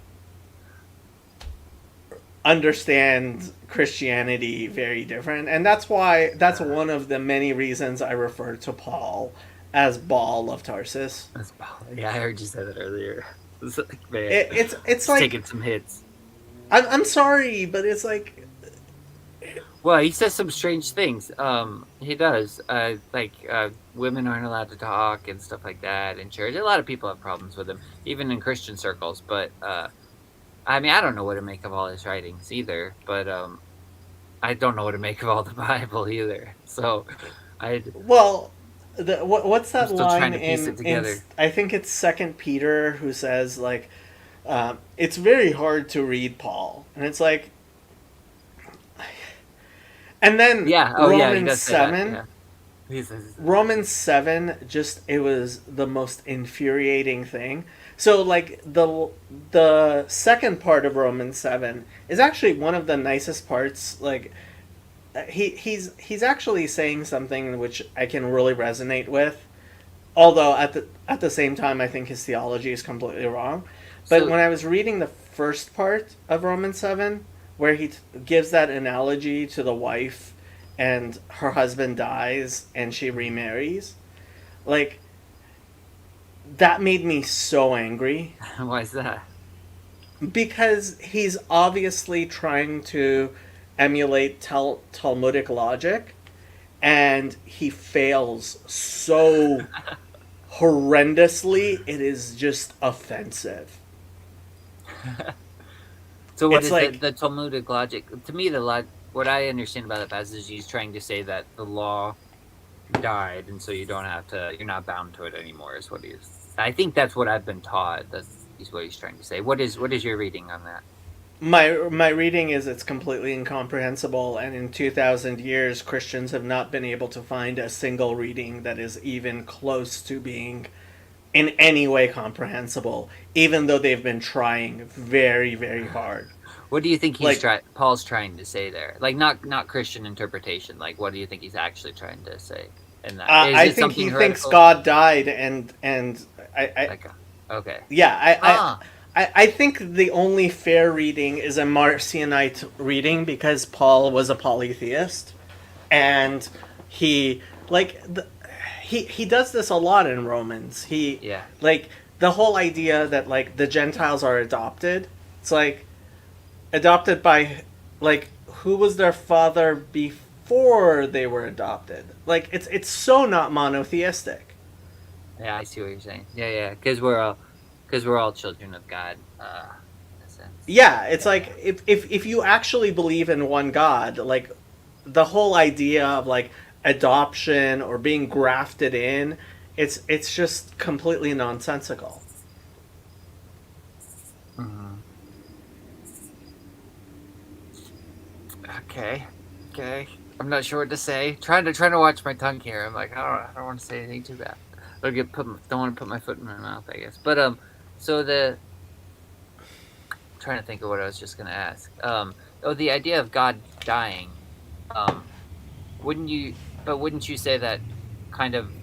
A: understand Christianity very different, and that's one of the many reasons I refer to Paul as Baal of Tarsus.
B: Yeah, I heard you say that earlier. It's like, man,
A: It's like,
B: taking some hits.
A: I'm sorry, but it's like,
B: Well, he says some strange things. He does. Women aren't allowed to talk and stuff like that in church. A lot of people have problems with him, even in Christian circles. But I mean, I don't know what to make of all his writings either. But I don't know what to make of all the Bible either. So
A: well, what's that
B: I'm still
A: line
B: trying to piece it together.
A: I think it's Second Peter, who says like, it's very hard to read Paul, and it's like, and then
B: Yeah. Oh, yeah. He
A: Romans
B: does say that,
A: 7.
B: yeah. He says,
A: Romans 7, just, it was the most infuriating thing. So like the second part of Romans 7 is actually one of the nicest parts. Like he's actually saying something which I can really resonate with. Although at the same time I think his theology is completely wrong. But
B: So-
A: when I was reading the first part of Romans 7, where he gives that analogy to the wife and her husband dies and she remarries, like, that made me so angry
B: why is that?
A: because he's obviously trying to emulate Talmudic logic, and he fails so horrendously. It is just offensive.
B: So what
A: It's
B: is
A: like-
B: the Talmudic logic? To me, what I understand about the passage is he's trying to say that the law died, and so you're not bound to it anymore. Is what he is. I think that's what I've been taught. That's what he's trying to say. What is your reading on that?
A: My reading is it's completely incomprehensible, and in 2,000 years, Christians have not been able to find a single reading that is even close to being in any way comprehensible, even though they've been trying very, very hard.
B: What do you think
A: Like-
B: Paul's trying to say there? Like not Christian interpretation. Like what do you think he's actually trying to say in that? Is
A: I
B: it
A: think
B: something
A: he thinks
B: heretical?
A: God died, and I
B: Like, okay.
A: yeah, I think the only fair reading is a Marcionite reading, because Paul was a polytheist, and he he does this a lot in Romans.
B: Yeah.
A: Like the whole idea that like the Gentiles are adopted. It's like adopted by, like, who was their father before they were adopted? Like it's so not monotheistic.
B: Yeah, I see what you're saying. Yeah, because we're all children of God. In a sense.
A: Yeah, it's like if you actually believe in one God, like the whole idea of like adoption or being grafted in, it's just completely nonsensical.
B: Mhm. Okay. Okay. I'm not sure what to say. Trying to watch my tongue here. I'm like, I don't want to say anything too bad. Don't want to put my foot in my mouth, I guess. But so the trying to think of what I was just gonna ask. Oh, the idea of God dying. Um, wouldn't you? But wouldn't you say that kind of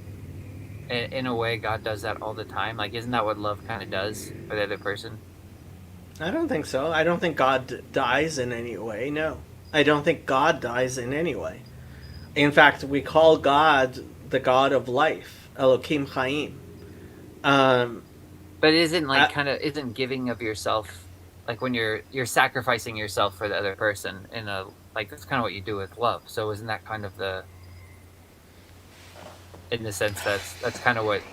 B: in a way God does that all the time? Like, isn't that what love kind of does for the other person?
A: I don't think so. I don't think God dies in any way. No, I don't think God dies in any way. In fact, we call God the God of life, Elohim Chaim. Um,
B: But isn't like
A: I,
B: kind of isn't giving of yourself like when you're sacrificing yourself for the other person in a like that's kind of what you do with love. So isn't that kind of the in the sense that's kind of what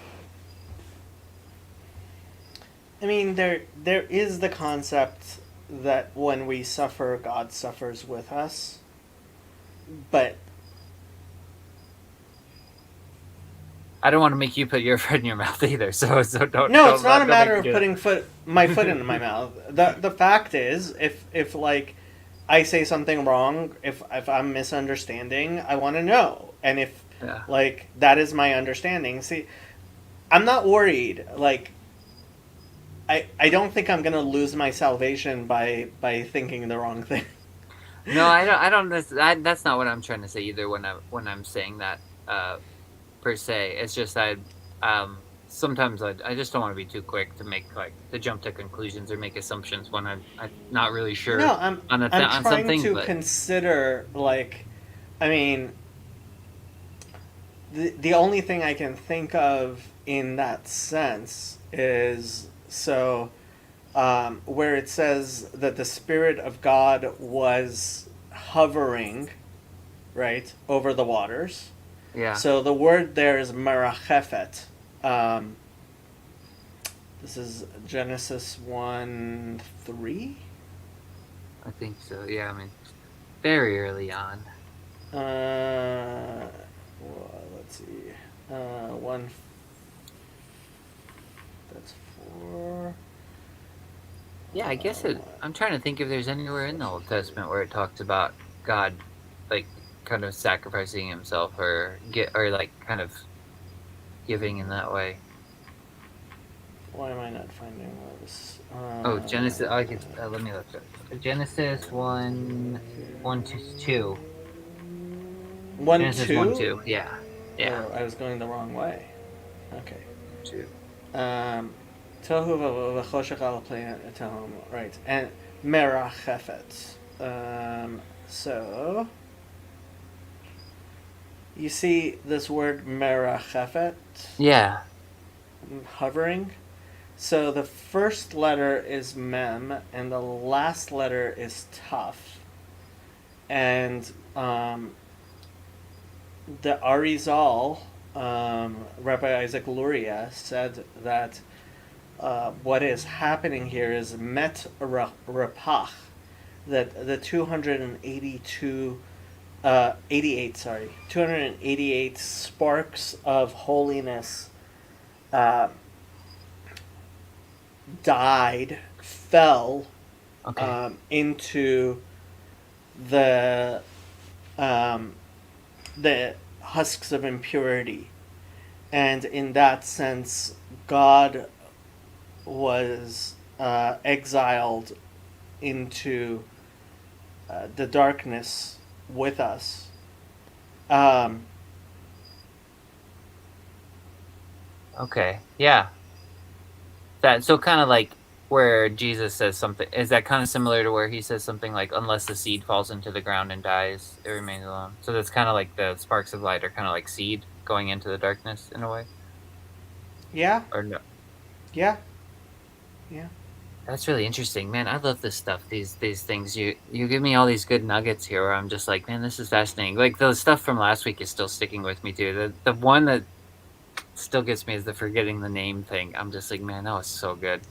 A: I mean, there is the concept that when we suffer, God suffers with us, but
B: I don't want to make you put your foot in your mouth either. So don't
A: no, it's
B: don't
A: not a
B: don't make
A: matter
B: me
A: of
B: do that.
A: putting my foot in my mouth. The fact is, if like I say something wrong, if I'm misunderstanding, I want to know, and if
B: Yeah.
A: like that is my understanding. See, I'm not worried. Like I don't think I'm gonna lose my salvation by thinking the wrong thing.
B: No, I don't that's not what I'm trying to say either when I'm saying that uh per se. It's just sometimes I just don't want to be too quick to make like to jump to conclusions or make assumptions when I'm not really
A: No,
B: sure
A: I'm
B: on
A: trying
B: something,
A: to
B: but
A: consider like, I mean, the only thing I can think of in that sense is so where it says that the Spirit of God was hovering, right, over the waters.
B: yeah,
A: So the word there is marachefet. Um, this is Genesis 1 3.
B: I think so. Yeah, I mean very early on.
A: Well, let's see. 1. That's 4.
B: Yeah, I guess it. I'm trying to think if there's anywhere in the Old Testament where it talks about God, like kind of sacrificing himself or get or like kind of giving in that way.
A: Why am I not finding this?
B: Oh, Genesis. I could let me look. Genesis one to two.
A: 1
B: Genesis 1
A: 2?
B: 2. Yeah, yeah.
A: Oh, I was going the wrong way. Okay.
B: 2.
A: Um, Tohu v'choshech al tehom. Right. And merachefet. So, you see this word merachefet?
B: Yeah.
A: Hovering? So the first letter is mem, and the last letter is tough. And the Arizal, Rabbi Isaac Luria, said that what is happening here is met rapach, that the 288 sparks of holiness uh, fell
B: Okay.
A: into the um, the husks of impurity, and in that sense, God was exiled into the darkness with us. Um,
B: Okay. Yeah. That so kind of like where Jesus says something. Is that kind of similar to where he says something like, "Unless the seed falls into the ground and dies, it remains alone." So that's kind of like the sparks of light are kind of like seed going into the darkness in a way,
A: yeah,
B: or no?
A: yeah, yeah.
B: That's really interesting, man. I love this stuff. These things. You give me all these good nuggets here. Where I'm just like, man, this is fascinating. Like the stuff from last week is still sticking with me too. The one that still gets me is the forgetting the name thing. I'm just like, man, that was so good.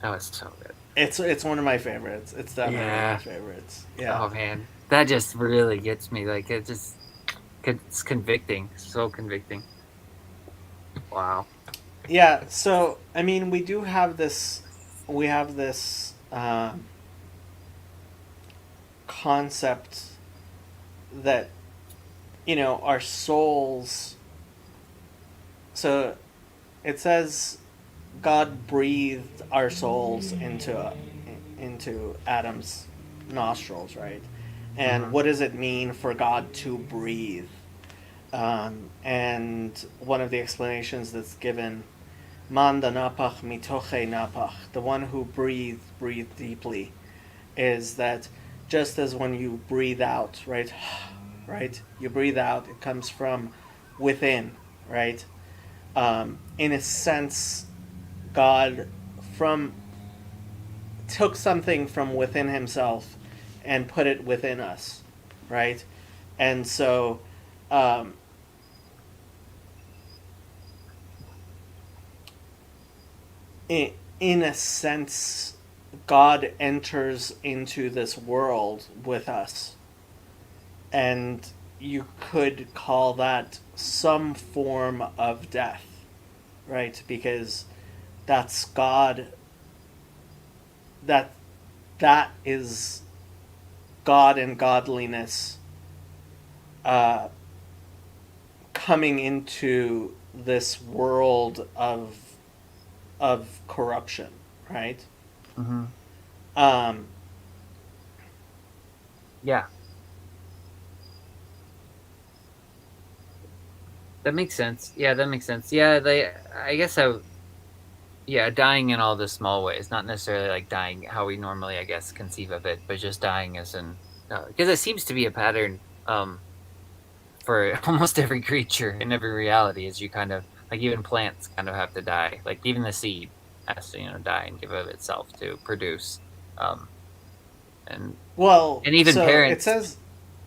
B: That was so good.
A: It's one of my favorites. It's definitely one of my
B: Yeah.
A: favorites. Yeah.
B: Oh man, that just really gets me. Like it's convicting. So convicting. Wow.
A: Yeah, so I mean, we do have this. We have this um, concept that, our souls. So it says God breathed our souls into Adam's nostrils, right? And
B: Mm-hmm.
A: what does it mean for God to breathe? And one of the explanations that's given, Manda napach mitoche napach, the one who breathed deeply, is that just as when you breathe out, right, right, you breathe out, it comes from within, right? In a sense, God from took something from within himself and put it within us, right? And so, um, in a sense, God enters into this world with us, and you could call that some form of death, right? Because that's God. That that is God and godliness uh, coming into this world of corruption, right?
B: Mm-hmm.
A: Um,
B: Yeah, that makes sense. Yeah, that makes sense. Yeah, I guess yeah, dying in all the small ways, not necessarily like dying how we normally, I guess, conceive of it, but just dying as in, because it seems to be a pattern for almost every creature in every reality, is you kind of like even plants kind of have to die, like even the seed has to die and give of itself to produce, um, and
A: well,
B: even
A: so it
B: parents
A: says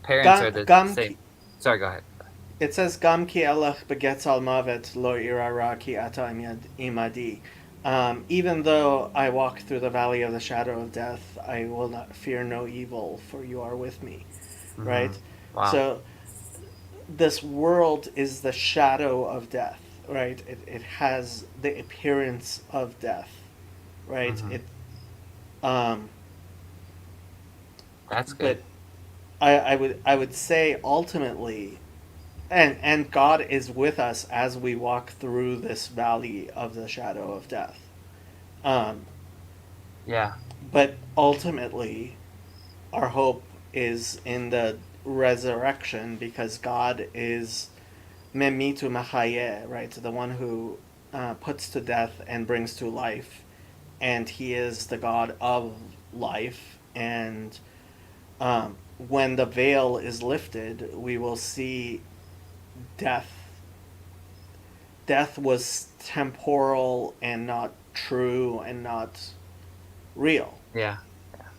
B: parents
A: gam,
B: are the
A: gam
B: same. Sorry, go ahead.
A: it says gam ki elach begetz al mavet lo irara ki ata imadi. Even though I walk through the valley of the shadow of death, I will not fear no evil, for you are with me.
B: Mm-hmm.
A: Right?
B: Wow.
A: So this world is the shadow of death, right? It has the appearance of death, right?
B: Mm-hmm.
A: Um,
B: That's good.
A: but I would say ultimately, and God is with us as we walk through this valley of the shadow of death. Um,
B: Yeah.
A: but ultimately, our hope is in the resurrection because God is Memitu Machaye, right? The one who puts to death and brings to life. And he is the God of life. And when the veil is lifted, we will see death. Death was temporal and not true and not real.
B: Yeah.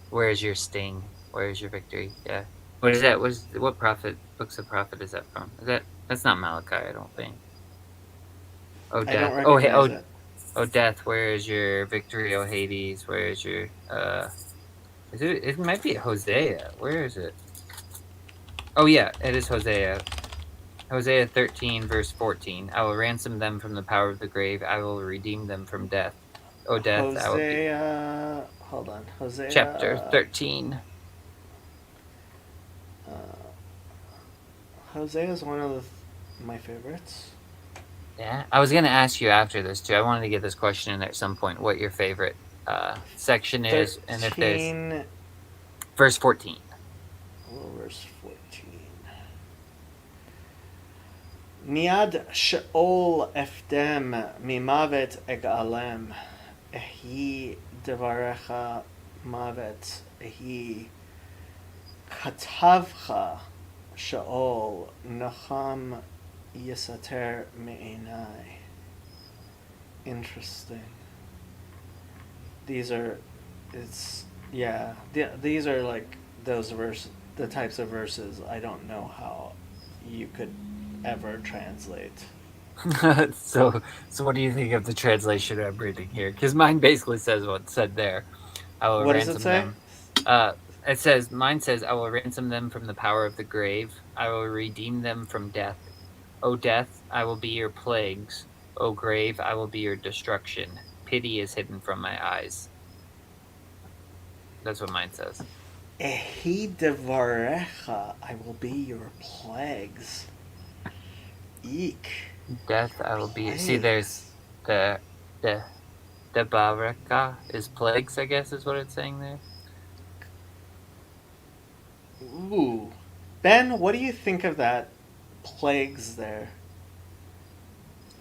B: Where is your sting? Where is your victory? Yeah. What is that? What prophet? Books of prophet is that from? That's not Malachi? I don't think. Oh
A: I don't
B: death. Oh hey.
A: recognize
B: Oh
A: it.
B: oh death. Where is your victory? Oh Hades. Where is your Is it? It might be Hosea. Where is it? Oh yeah, it is Hosea. Hosea 13 verse 14. I will ransom them from the power of the grave. I will redeem them from death. O death, I will be.
A: Hosea. Hold on.
B: Chapter
A: Hosea.
B: 13.
A: Uh, Hosea is one of my favorites.
B: Yeah, I was gonna ask you after this too. I wanted to get this question in there at some point. What your favorite section is, and if there's
A: 13.
B: verse 14.
A: Oh, verse 14. Miad Sheol Efdem Mimavet Egalem Ehi Devarecha Mavet Ehi Katavcha Sheol Nacham Yisater Me'enai. Interesting. These are, it's, yeah, these are like the types of verses I don't know how you could ever translate.
B: So what do you think of the translation I'm reading here? Because mine basically says what's said there. I will
A: What does it
B: ransom
A: say?
B: them. Uh, it says, mine says, I will ransom them from the power of the grave. I will redeem them from death. O death, I will be your plagues. O grave, I will be your destruction. Pity is hidden from my eyes. That's what mine says.
A: Ehi devarecha, I will be your plagues. Eek.
B: Death, I will be. See,
A: Plagues.
B: there's the Debareka is plagues, I guess, is what it's saying there.
A: Ooh. Ben, what do you think of that plagues there?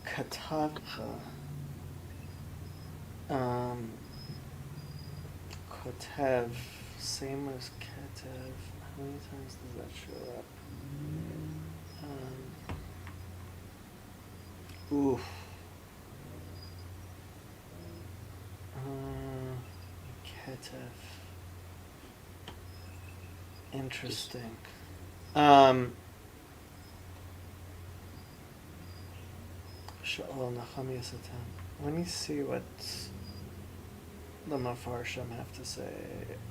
A: Katavcha. Um, Kotev. Same as Ketev. How many times does that show up? Oof. Ketev. Interesting. Sha'al Nachami Satan. Let me see what the Mafarsham have to say.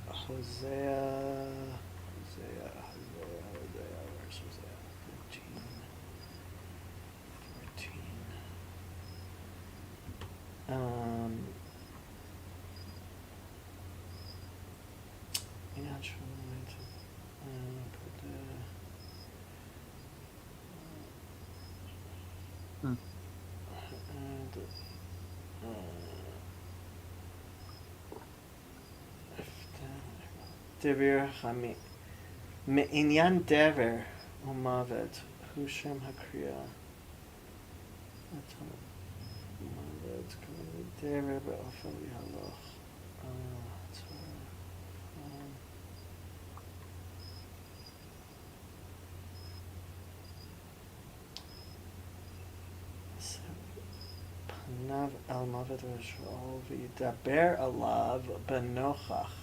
A: Hosea. Where's Hosea? 13. 14. Yeah, sure. Devir Hami. Me'inyan Dever Umavet. Hu Shem Hakriya. Umavet. Dever Be'ofel Yaloch. Panav al Mavet Rishol V'yidaber alav benochach.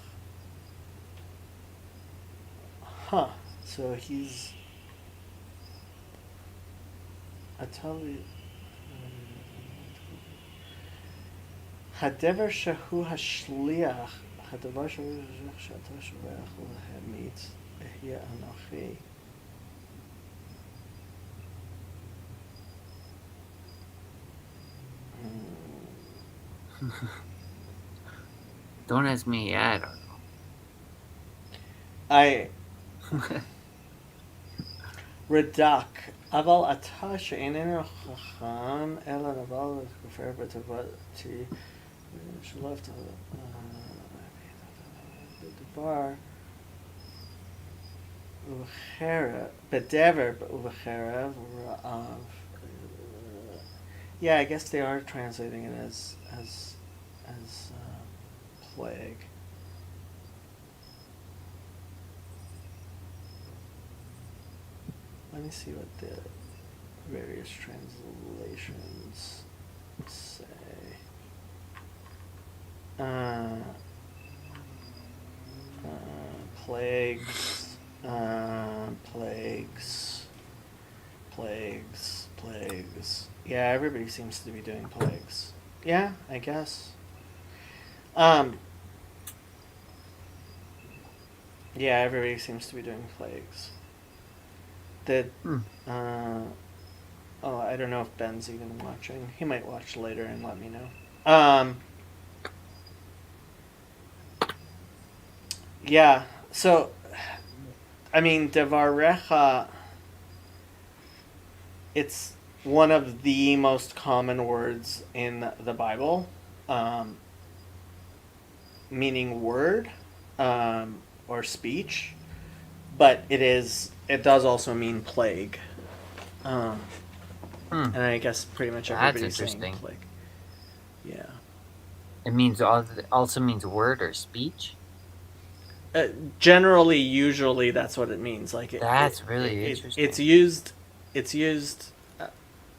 A: Huh. So he's Atali Hadever Shahu Hashliach Hadavar Shahu Shata Shuveach Lahemit Ehya Anochi.
B: Don't ask me. I don't know.
A: I Redak Aval Ata She'inenu Chacham Ela Naval Kufer B'Tavati Shaleft Devar Ucherev Bedever Ucherev Ra'av. Yeah, I guess they are translating it as plague. Let me see what the various translations say. Plagues, plagues. Yeah, everybody seems to be doing plagues. Yeah, I guess. Yeah, everybody seems to be doing plagues. I don't know if Ben's even watching. He might watch later and let me know. Yeah, so, I mean, Devarecha, it's one of the most common words in the Bible, meaning word or speech, but it does also mean plague. And I guess pretty much everybody's saying plague. Yeah.
B: It also means word or speech?
A: Generally, usually that's what it means. Like
B: that's really interesting.
A: It's used.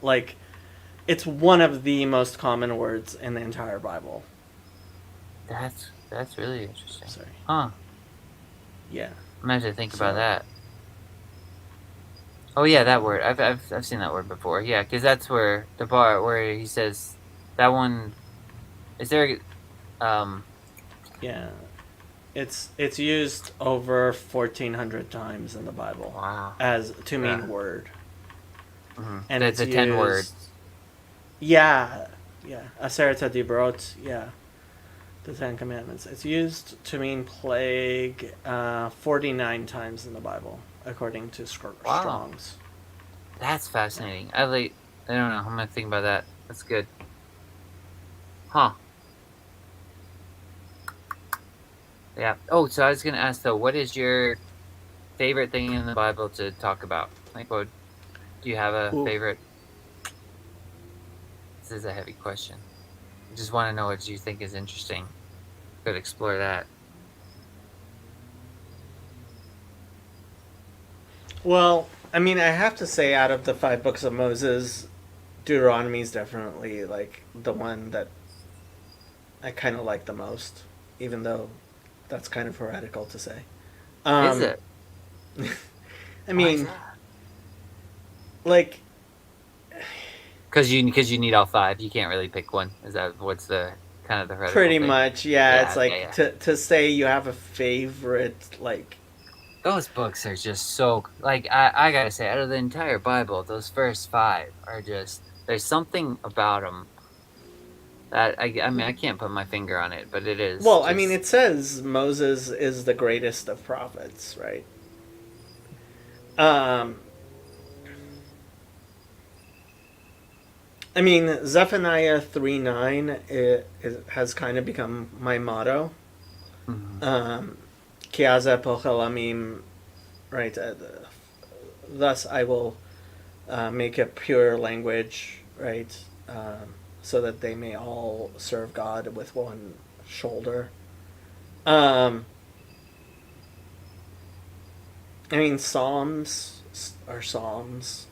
A: Like it's one of the most common words in the entire Bible.
B: That's really interesting.
A: Sorry.
B: Huh.
A: Yeah.
B: I'm gonna have to think about that. Oh yeah, that word. I've seen that word before. Yeah, because that's where the part where he says that one. Is there?
A: Yeah. It's used over 1,400 times in the Bible.
B: Wow.
A: As to mean word.
B: Mm-hmm. And it's a 10 word.
A: Yeah. Aserta Dibrot. Yeah. The Ten Commandments. It's used to mean plague 49 times in the Bible, according to
B: Wow.
A: Strong's.
B: That's fascinating. I don't know. I'm gonna think about that. That's good. Huh. Yeah. Oh, so I was gonna ask though, what is your favorite thing in the Bible to talk about? Like, what do you have a
A: Ooh.
B: favorite? This is a heavy question. I just want to know what you think is interesting. Could explore that.
A: Well, I mean, I have to say, out of the 5 books of Moses, Deuteronomy is definitely like the one that I kind of like the most, even though that's kind of heretical to say.
B: Is it?
A: I mean, like,
B: because you need all 5. You can't really pick one. Is that what's the kind of the heretical
A: pretty
B: thing?
A: much, yeah.
B: Yeah,
A: It's like
B: yeah.
A: to say you have a favorite, like,
B: Those books are just so, like, I gotta say, out of the entire Bible, those first 5 are just, there's something about them that I mean, I can't put my finger on it, but it is.
A: well,
B: just,
A: I mean, it says Moses is the greatest of prophets, right? I mean, Zephaniah 3:9 it has kind of become my motto. Kiaza pochelamim, right? Thus I will make a pure language, right? So that they may all serve God with one shoulder. I mean, Psalms are Psalms.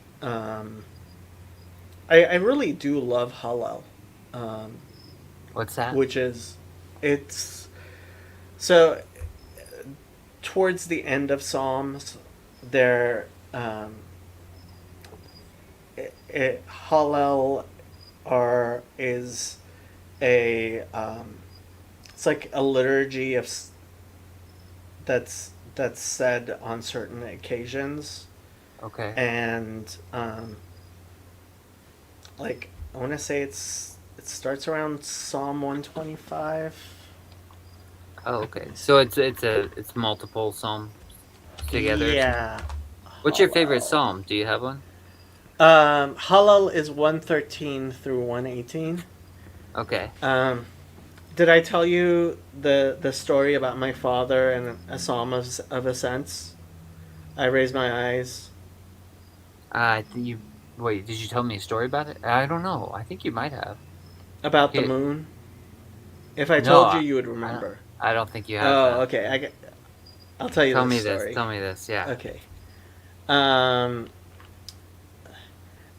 A: I really do love Hallel.
B: what's that?
A: Which is, it's, so towards the end of Psalms, there, Hallel is a, it's like a liturgy of that's said on certain occasions.
B: Okay.
A: And like, I want to say it starts around Psalm 125.
B: Oh, okay. So it's multiple psalms together.
A: Yeah.
B: What's your favorite
A: Hallel.
B: psalm? Do you have one?
A: Hallel is 113 through 118.
B: Okay.
A: Did I tell you the story about my father and a psalm of ascents? I raised my eyes.
B: Wait, did you tell me a story about it? I don't know. I think you might have.
A: About the
B: Okay.
A: moon? If I
B: No,
A: told you, you would remember.
B: I don't think you have.
A: Oh, okay. I'll tell you
B: Tell me
A: this story.
B: this. Tell me this. Yeah.
A: Okay.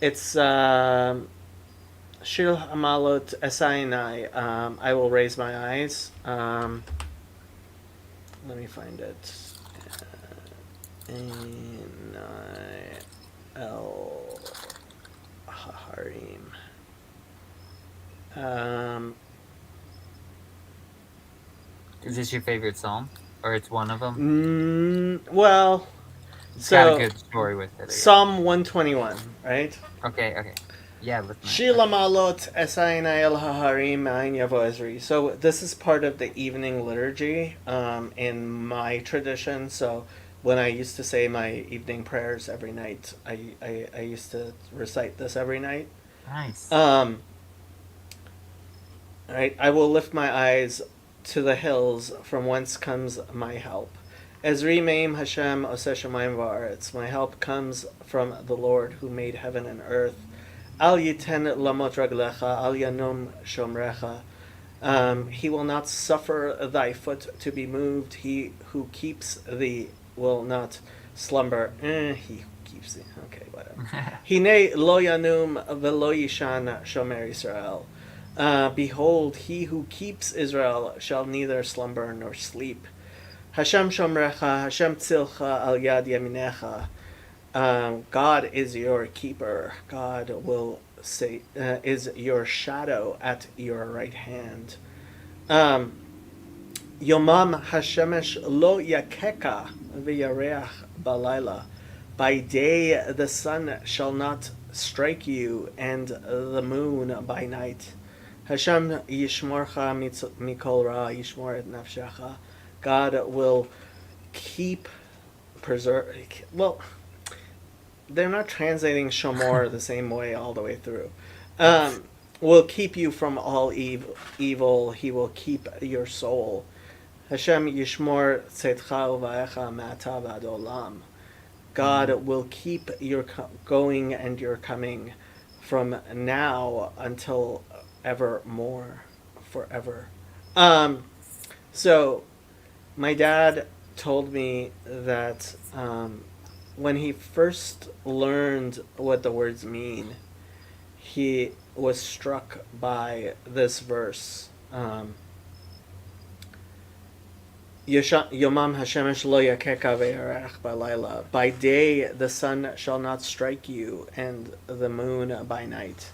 A: It's Shir Hamalot Esainai. I will raise my eyes. Let me find it. El Harim.
B: Is this your favorite psalm, or it's one of them?
A: Well,
B: It's
A: so
B: got a good story with it.
A: Psalm 121, right?
B: Okay. Yeah, with
A: Shila Malot Esainai El Haharim Ma'in Yavo Ezri. So this is part of the evening liturgy in my tradition. So when I used to say my evening prayers every night, I used to recite this every night.
B: Nice.
A: Right. I will lift my eyes to the hills, from whence comes my help. Ezri Meim Hashem Oseh Shamayim Va'aretz. My help comes from the Lord who made heaven and earth. Al yiten lamot raglecha, al yanum shomrecha. He will not suffer thy foot to be moved. He who keeps thee will not slumber. He who keeps thee. Okay, whatever. Hine lo yanum velo yishan shomer Israel. Behold, he who keeps Israel shall neither slumber nor sleep. Hashem shomrecha, Hashem tzilcha al yad yaminecha. God is your keeper. God will say is your shadow at your right hand. Yomam Hashemesh lo yakeka v'yareach balayla. By day the sun shall not strike you, and the moon by night. Hashem yishmorcha mikol ra yishmor et nafshecha. God will keep preserve. Well, they're not translating shomor the same way all the way through. Um, will keep you from all evil. He will keep your soul. Hashem yishmor tzetcha uvaecha ma'ata v'ad olam. God will keep your going and your coming from now until evermore, forever. Um, so my dad told me that when he first learned what the words mean, he was struck by this verse. Yomam Hashemesh lo yakeka ve'arech balayla. By day the sun shall not strike you, and the moon by night.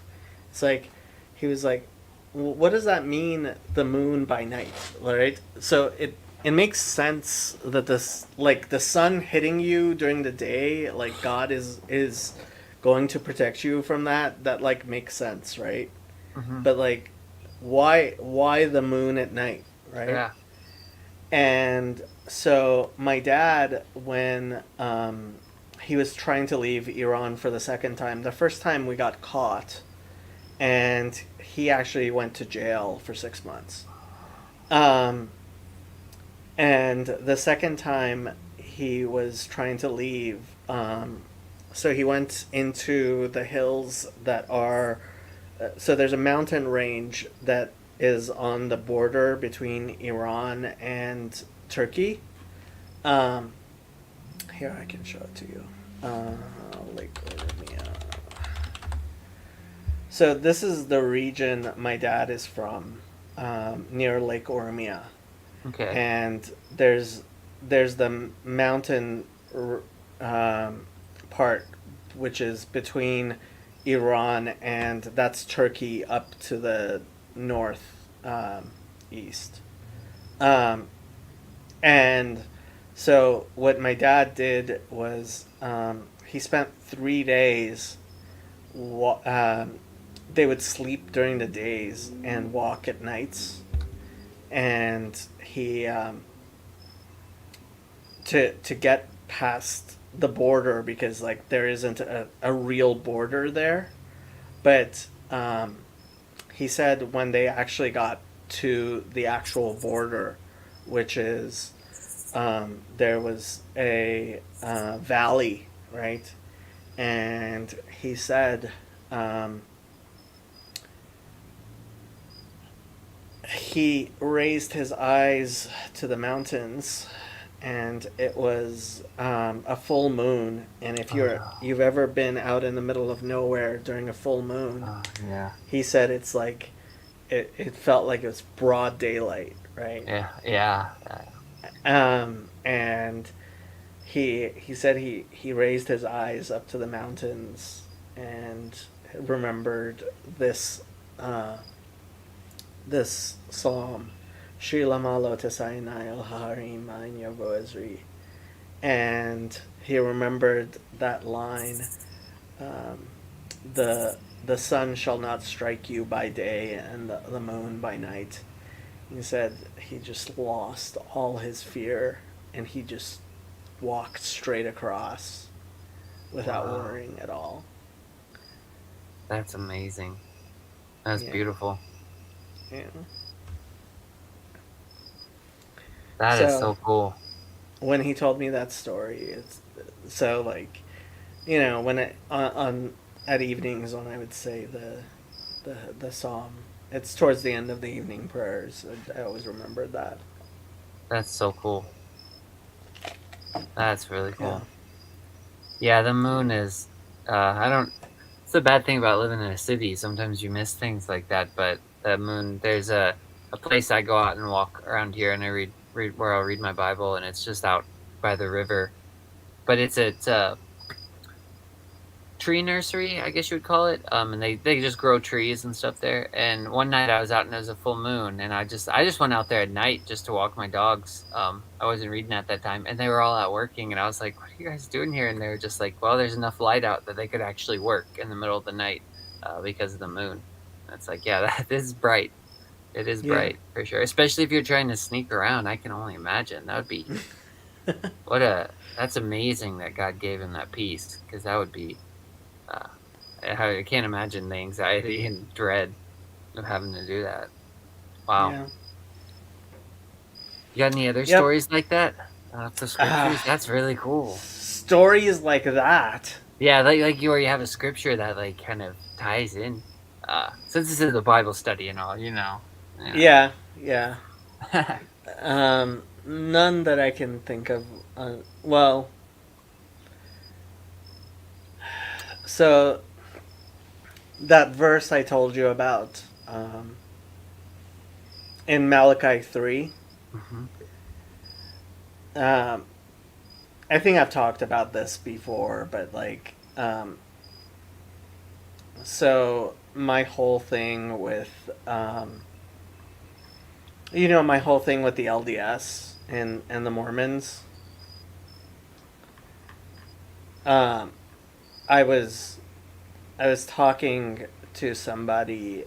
A: It's like he was like, what does that mean? The moon by night, right? So it makes sense that this, like, the sun hitting you during the day, like God is going to protect you from that. That, like, makes sense, right?
B: Mm-hmm.
A: But like, why the moon at night, right?
B: Yeah.
A: And so my dad, when he was trying to leave Iran for the second time, the first time we got caught, and he actually went to jail for 6 months. And the second time he was trying to leave, so he went into the hills that are, so there's a mountain range that is on the border between Iran and Turkey. Here, I can show it to you. Lake Oromia. So this is the region my dad is from, near Lake Oromia.
B: Okay.
A: And there's the mountain part, which is between Iran and that's Turkey up to the north east. And so what my dad did was he spent 3 days. They would sleep during the days and walk at nights, and he to get past the border, because like there isn't a real border there, but he said when they actually got to the actual border, which is there was a valley, right? And he said he raised his eyes to the mountains, and it was a full moon. And if you've ever been out in the middle of nowhere during a full moon,
B: Yeah.
A: he said it's like it felt like it was broad daylight, right?
B: Yeah.
A: And he said he raised his eyes up to the mountains and remembered this this psalm, Shila Malo Tesainai El Harim Ma'in Yavo Ezri. And he remembered that line, the sun shall not strike you by day and the moon by night. He said he just lost all his fear and he just walked straight across without worrying at all.
B: That's amazing. That's
A: Yeah.
B: beautiful.
A: Yeah.
B: That is so cool.
A: When he told me that story, it's so like, you know, when it on at evenings when I would say the psalm, it's towards the end of the evening prayers. I always remembered that.
B: That's so cool. That's really cool. Yeah, the moon is. I don't. It's the bad thing about living in a city. Sometimes you miss things like that. But the moon, there's a place I go out and walk around here, and I read where I'll read my Bible, and it's just out by the river. But it's a tree nursery, I guess you would call it. And they just grow trees and stuff there. And one night I was out and it was a full moon, and I just went out there at night just to walk my dogs. I wasn't reading at that time, and they were all out working, and I was like, "What are you guys doing here?" And they were just like, "Well, there's enough light out that they could actually work in the middle of the night because of the moon." It's like, yeah, that is bright. It is
A: Yeah.
B: bright for sure, especially if you're trying to sneak around. I can only imagine that would be what a. That's amazing that God gave him that peace because that would be. Uh, I can't imagine the anxiety and dread of having to do that. Wow.
A: Yeah.
B: You got any other
A: Yep.
B: stories like that? The scriptures. That's really cool.
A: Stories like that.
B: Yeah, like you have a scripture that like kind of ties in. Since this is a Bible study and all, you know.
A: Yeah. Yeah. None that I can think of. Well, so that verse I told you about in Malachi 3.
B: Hmm.
A: Um, I think I've talked about this before, but like, so my whole thing with, my whole thing with the LDS and the Mormons. Um, I was I was talking to somebody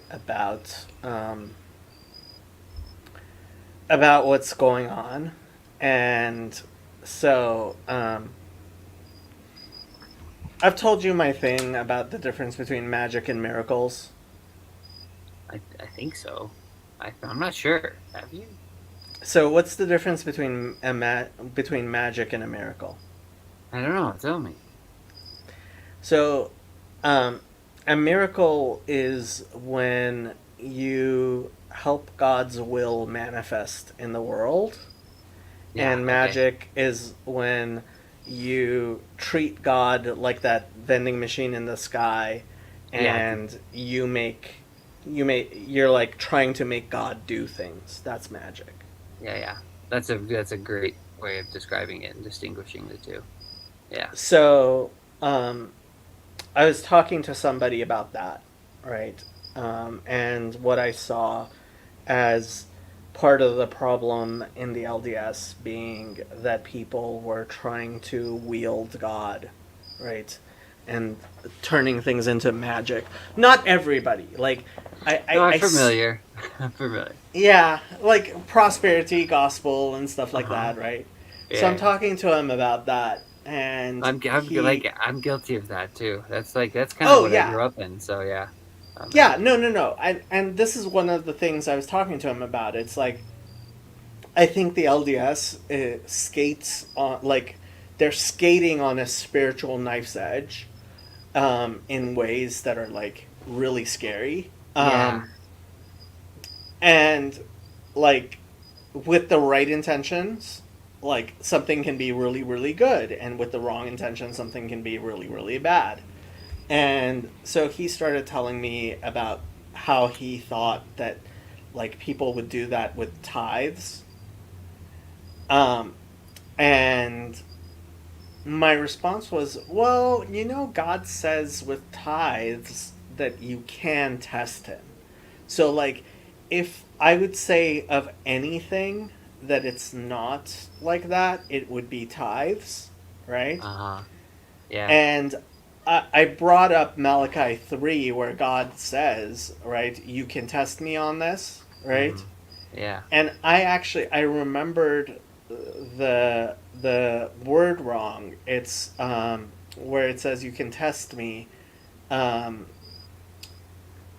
A: about what's going on, and so I've told you my thing about the difference between magic and miracles.
B: I think so. I'm not sure. Have you?
A: So what's the difference between between magic and a miracle?
B: I don't know. Tell me.
A: So um, a miracle is when you help God's will manifest in the world,
B: Yeah.
A: and
B: Okay.
A: magic is when you treat God like that vending machine in the sky,
B: Yeah.
A: and you're like trying to make God do things. That's magic.
B: Yeah. Yeah. That's a great way of describing it and distinguishing the two. Yeah.
A: So um, I was talking to somebody about that, right? And what I saw as part of the problem in the LDS being that people were trying to wield God, right? And turning things into magic. Not everybody. Like,
B: No, I'm familiar. I'm familiar.
A: yeah, like prosperity gospel and stuff
B: Uh
A: like
B: huh.
A: that, right? So I'm
B: Yeah.
A: talking to him about that, and he,
B: I'm guilty of that too. That's kind of
A: oh
B: what I
A: yeah,
B: grew up in. So yeah.
A: yeah, no, no, no. And this is one of the things I was talking to him about. It's like I think the LDS skates on like they're skating on a spiritual knife's edge in ways that are like really scary.
B: Yeah.
A: And like with the right intentions, like something can be really, really good, and with the wrong intentions, something can be really, really bad. And so he started telling me about how he thought that like people would do that with tithes. Um, and my response was, well, God says with tithes that you can test him. So, like, if I would say of anything that it's not like that, it would be tithes, right?
B: Uh huh. Yeah.
A: And I brought up Malachi 3, where God says, right, you can test me on this, right?
B: Hmm. Yeah.
A: And I remembered the word wrong. It's where it says you can test me. Um,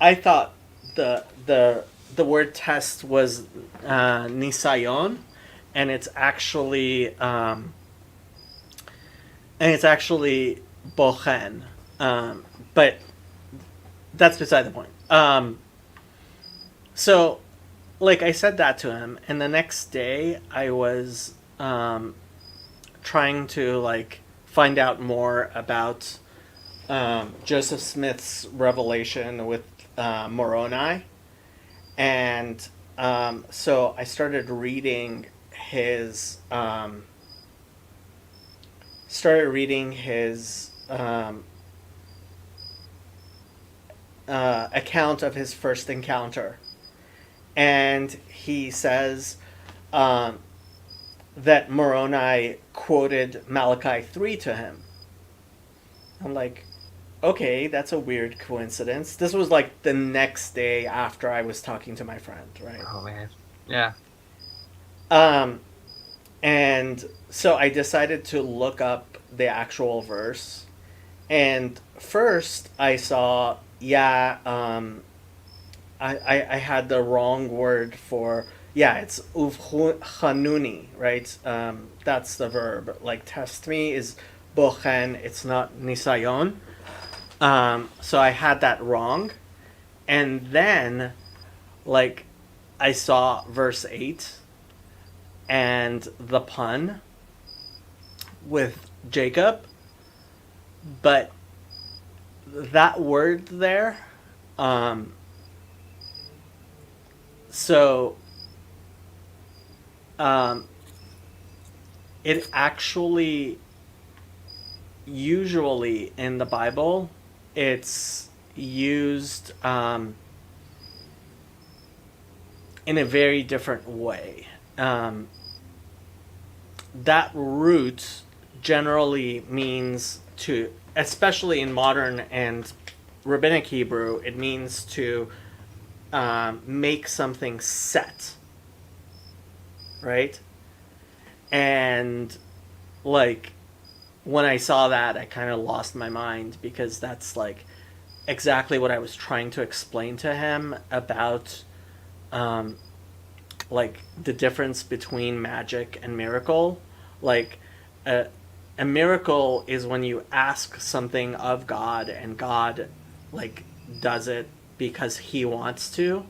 A: I thought the word test was nisayon, and it's actually bochen. But that's beside the point. So like I said that to him, and the next day I was trying to like find out more about Joseph Smith's revelation with Moroni, and so I started reading his account of his first encounter, and he says um, that Moroni quoted Malachi 3 to him. I'm like, okay, that's a weird coincidence. This was like the next day after I was talking to my friend, right?
B: Oh man. Yeah.
A: Um, and so I decided to look up the actual verse. And first I saw, yeah, I had the wrong word for, yeah, it's uvchanuni, right? That's the verb. Like, test me is bochen, it's not nisayon. So I had that wrong. And then, like, I saw verse 8 and the pun with Jacob, but that word there, um, so um, it actually, usually in the Bible, it's used in a very different way. Um, that root generally means to, especially in modern and rabbinic Hebrew, it means to make something set, right? And like when I saw that, I kind of lost my mind because that's like exactly what I was trying to explain to him about um, like the difference between magic and miracle. Like a, a miracle is when you ask something of God and God like does it because he wants to,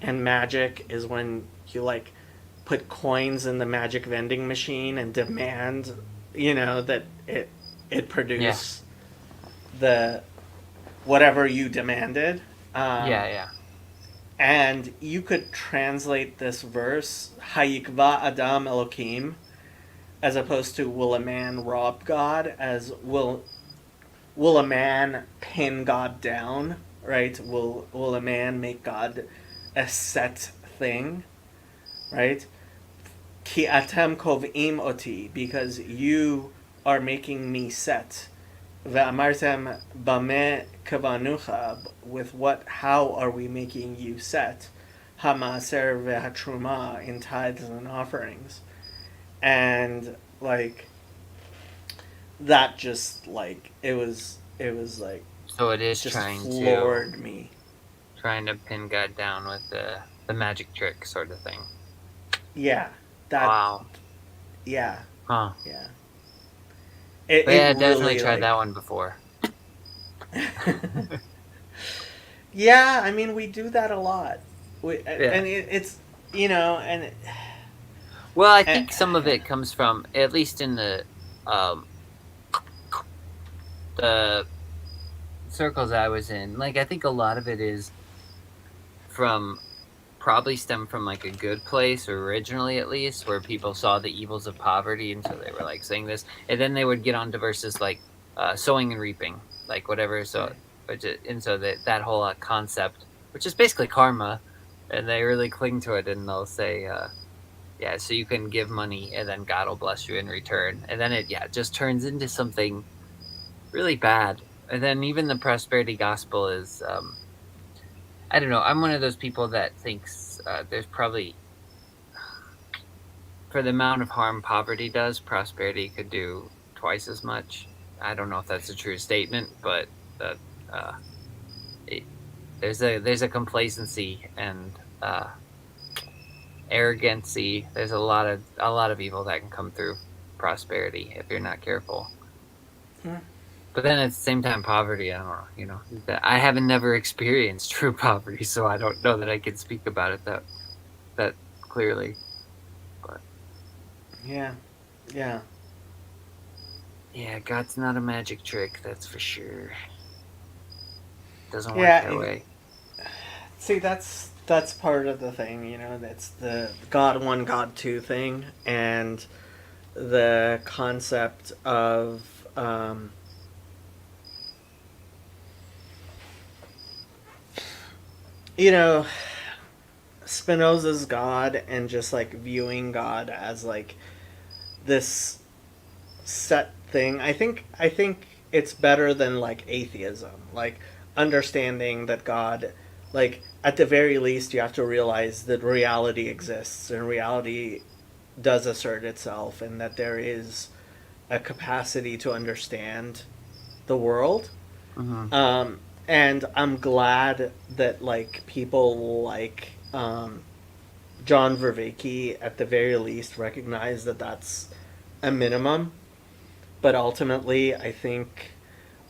A: and magic is when you like put coins in the magic vending machine and demand, that it
B: Yeah.
A: produce the whatever you demanded.
B: Yeah. Yeah.
A: And you could translate this verse, Hayikva Adam Elokim, as opposed to will a man rob God, as will a man pin God down, right? Will a man make God a set thing, right? Ki atem kovim oti, because you are making me set. Ve'amartem bame kavanucha, with what? How are we making you set? Hamaser ve'hatruma, in tithes and offerings, and like that, just like it was like
B: So it is
A: just
B: trying to
A: floored me.
B: pin God down with the magic trick sort of thing.
A: Yeah, that.
B: Wow.
A: Yeah,
B: Huh.
A: yeah. It
B: But
A: it
B: yeah, definitely
A: really
B: tried that
A: like.
B: one before.
A: Yeah, I mean we do that a lot.
B: Yeah.
A: And it's and
B: Well, I
A: eh,
B: think some of it comes from, at least in um the circles I was in. Like, I think a lot of it is from probably stem from like a good place, or originally at least, where people saw the evils of poverty, and so they were like saying this, and then they would get on to verses like sowing and reaping, like whatever. So,
A: right.
B: and so that whole concept, which is basically karma, and they really cling to it, and they'll say, yeah, so you can give money, and then God will bless you in return, and then it just turns into something really bad. And then even the prosperity gospel is, I don't know. I'm one of those people that thinks there's probably, for the amount of harm poverty does, prosperity could do twice as much. I don't know if that's a true statement, but that uh, it, there's a complacency and arrogancy. There's a lot of evil that can come through prosperity if you're not careful.
A: Hmm.
B: But then at the same time, poverty, I don't know. That I haven't never experienced true poverty, so I don't know that I can speak about it that clearly. But
A: Yeah, yeah,
B: yeah, God's not a magic trick, that's for sure. Doesn't work
A: yeah.
B: that way.
A: See, that's part of the thing. That's the God one, God two thing, and the concept of you know Spinoza's God, and just like viewing God as like this set thing. I think it's better than like atheism. Like understanding that God, like at the very least, you have to realize that reality exists and reality does assert itself, and that there is a capacity to understand the world.
B: Hmm.
A: And I'm glad that like people like John Vervaeke at the very least recognize that that's a minimum. But ultimately, I think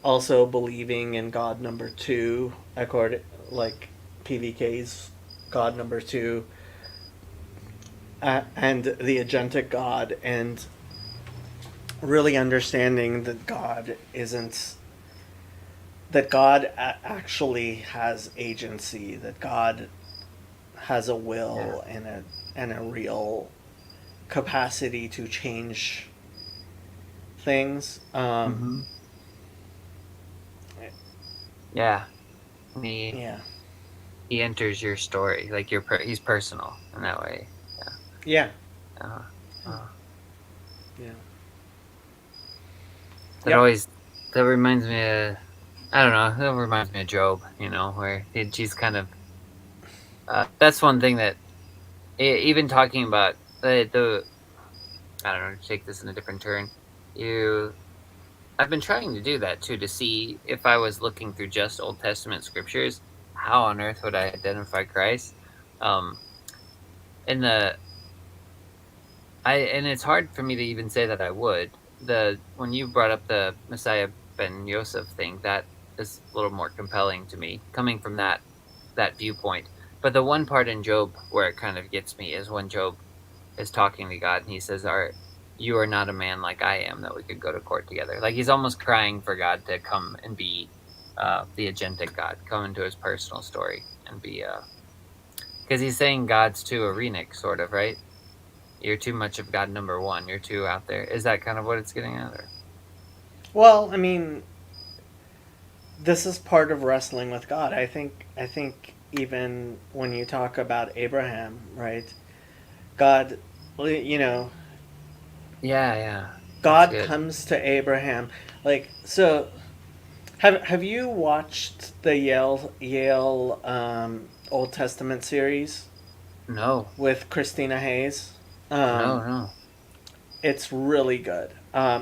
A: also believing in God number two, according like PVK's God number two, and the agentic God, and really understanding that God isn't that God actually has agency, that God has a
B: Yeah.
A: will and a real capacity to change things.
B: Hmm. Yeah. He
A: Yeah,
B: he enters your story, like he's personal in that way. Yeah.
A: yeah,
B: Uh, uh,
A: yeah,
B: that
A: yep.
B: always that reminds me of, I don't know. That reminds me of Job. Where she's kind of that's one thing that even talking about the I don't know, to take this in a different turn. You I've been trying to do that too, to see if I was looking through just Old Testament scriptures, how on earth would I identify Christ? Um, and it's hard for me to even say that I would. The When you brought up the Messiah ben Yosef thing, that is a little more compelling to me, coming from that viewpoint. But the one part in Job where it kind of gets me is when Job is talking to God and he says, you are not a man like I am that we could go to court together." Like he's almost crying for God to come and be the agentic God, come into his personal story and be because he's saying God's too Arenic, sort of, right? You're too much of God number one. You're too out there. Is that kind of what it's getting at? Or?
A: Well, I mean, this is part of wrestling with God. I think even when you talk about Abraham, right? God, you know,
B: Yeah, yeah, that's
A: God
B: good.
A: comes to Abraham. Like so, have you watched the Yale Old Testament series
B: No,
A: with Christina Hayes? Um,
B: no.
A: it's really good.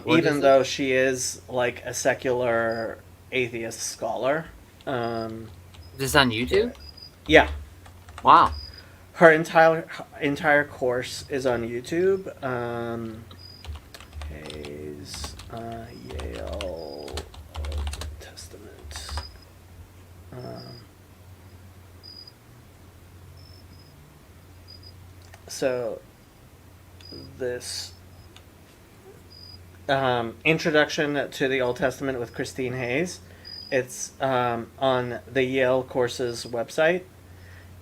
B: What is
A: Even
B: it?
A: though she is like a secular atheist scholar. Um,
B: Is this on YouTube?
A: yeah,
B: Wow.
A: her entire course is on YouTube. Hayes Yale Old Testament. Um, so this introduction to the Old Testament with Christine Hayes. It's on the Yale courses website,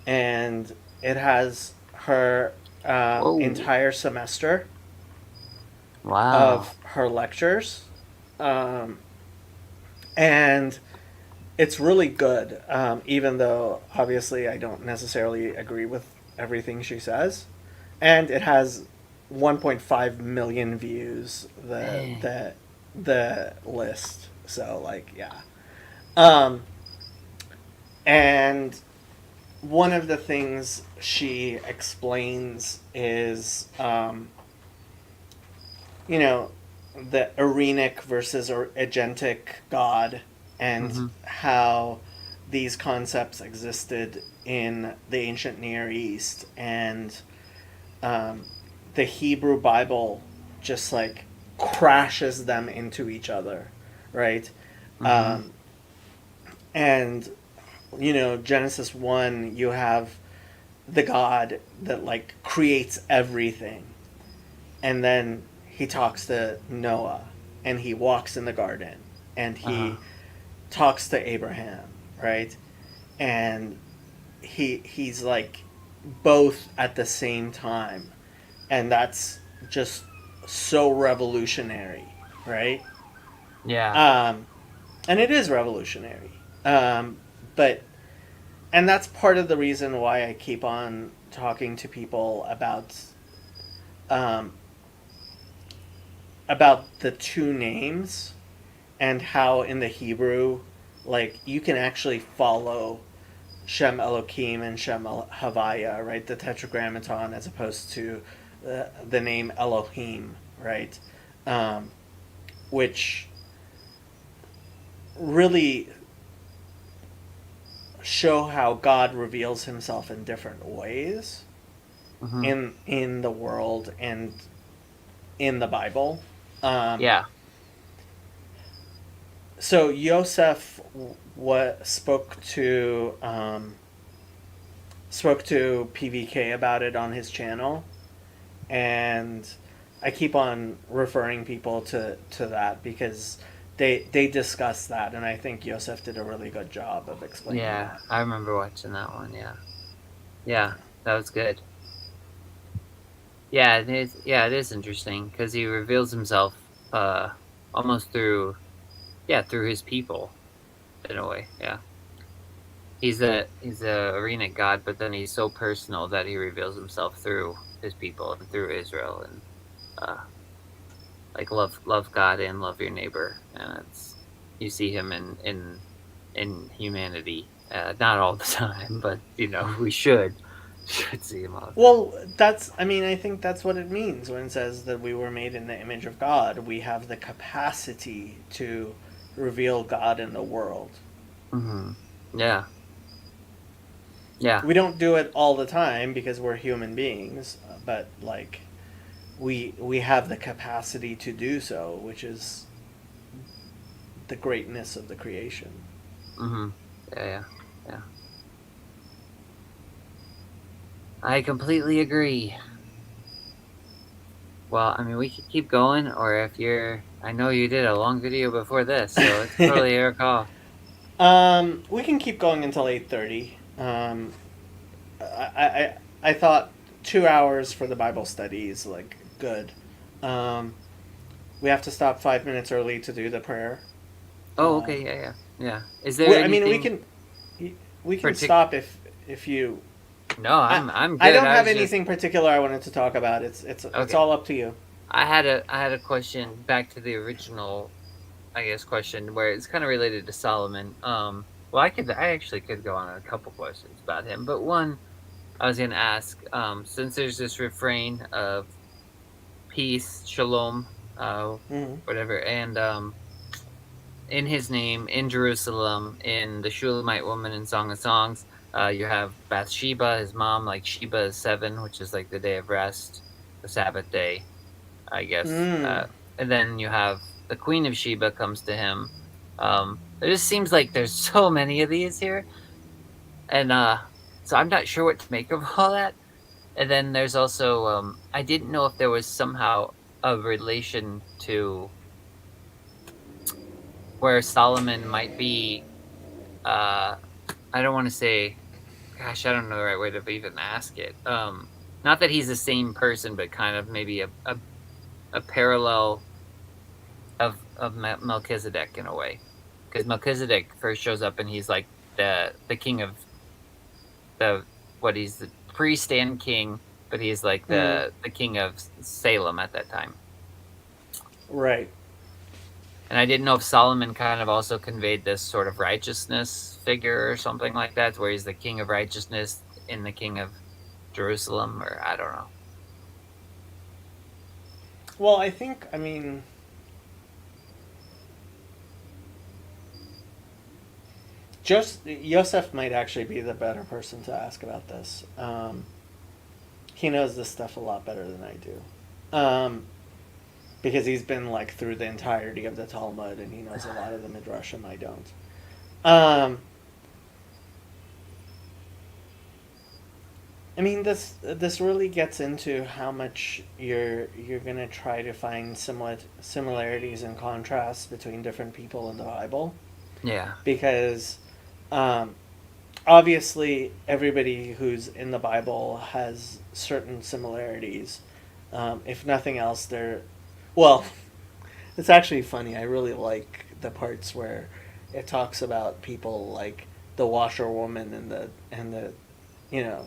A: and it has her
B: Whoa.
A: entire semester
B: Wow.
A: of her lectures, um, and it's really good. Even though obviously I don't necessarily agree with everything she says, and it has 1.5 million views.
B: Dang.
A: The list. So like yeah, um, and one of the things she explains is you know, the Arenic versus agentic God, and
B: Mm-hmm.
A: how these concepts existed in the ancient Near East, and um, the Hebrew Bible just like crashes them into each other, right?
B: Mm-hmm.
A: Um, and Genesis 1, you have the God that like creates everything, and then he talks to Noah, and he walks in the garden, and
B: Uh-huh.
A: he talks to Abraham, right? And he's like both at the same time, and that's just so revolutionary, right?
B: Yeah.
A: Um, and it is revolutionary, but and that's part of the reason why I keep on talking to people um, about the two names, and how in the Hebrew, like you can actually follow Shem Elohim and Shem Havaya, right? The Tetragrammaton as opposed to the name Elohim, right? Um, which really show how God reveals Himself in different ways
B: Hmm.
A: in the world and in the Bible. Um,
B: Yeah.
A: so Yosef spoke to PVK about it on his channel, and I keep on referring people to that because they discuss that, and I think Yosef did a really good job of explaining
B: Yeah.
A: that.
B: I remember watching that one. Yeah. Yeah. That was good. Yeah. It is. Yeah. It is interesting because he reveals himself, uh, almost through his people in a way. Yeah. He's a arena god, but then he's so personal that he reveals himself through his people and through Israel, and uh, like love God and love your neighbor. And it's you see him in humanity, not all the time, but we should see him all the time.
A: Well, I mean, I think that's what it means when it says that we were made in the image of God. We have the capacity to reveal God in the world.
B: Hmm. Yeah, yeah,
A: We don't do it all the time because we're human beings, but like we have the capacity to do so, which is the greatness of the creation.
B: hmm yeah, yeah, yeah. I completely agree. Well, I mean, we could keep going, or if I know you did a long video before this, so it's totally your call.
A: We can keep going until 8:30. I thought 2 hours for the Bible study is like good. Um, we have to stop 5 minutes early to do the prayer.
B: Oh,
A: Um,
B: okay, yeah, yeah, yeah. Is there
A: I mean,
B: anything
A: we can
B: partic?
A: stop if you.
B: No,
A: I
B: I'm
A: I
B: good.
A: don't
B: I
A: have
B: was just
A: anything particular I wanted to talk about. It's
B: okay.
A: all up to you.
B: I had a question back to the original, I guess, question where it's kind of related to Solomon. Well, I actually could go on a couple questions about him, but one I was gonna ask, since there's this refrain of peace, shalom,
A: Mm-hmm.
B: whatever, and in his name, in Jerusalem, in the Shulamite woman in Song of Songs, you have Bathsheba, his mom, like Sheba is 7, which is like the day of rest, the Sabbath day, I guess.
A: Mm.
B: And then you have the Queen of Sheba comes to him. It just seems like there's so many of these here, and so I'm not sure what to make of all that. And then there's also I didn't know if there was somehow a relation to where Solomon might be. Uh, I don't want to say, gosh, I don't know the right way to even ask it. Not that he's the same person, but kind of maybe a parallel of Melchizedek in a way, because Melchizedek first shows up and he's like the king of the what he's the priest and king, but he's like
A: Mm.
B: the king of Salem at that time.
A: Right.
B: And I didn't know if Solomon kind of also conveyed this sort of righteousness figure or something like that, where he's the king of righteousness and the king of Jerusalem, or I don't know.
A: Well, I think I mean just Yosef might actually be the better person to ask about this. He knows this stuff a lot better than I do. Because he's been like through the entirety of the Talmud and he knows a lot of the Midrashim I don't. Um, I mean this really gets into how much you're gonna try to find similarities and contrasts between different people in the Bible
B: Yeah.
A: because um, obviously everybody who's in the Bible has certain similarities. If nothing else, they're well. It's actually funny. I really like the parts where it talks about people like the washerwoman and the you know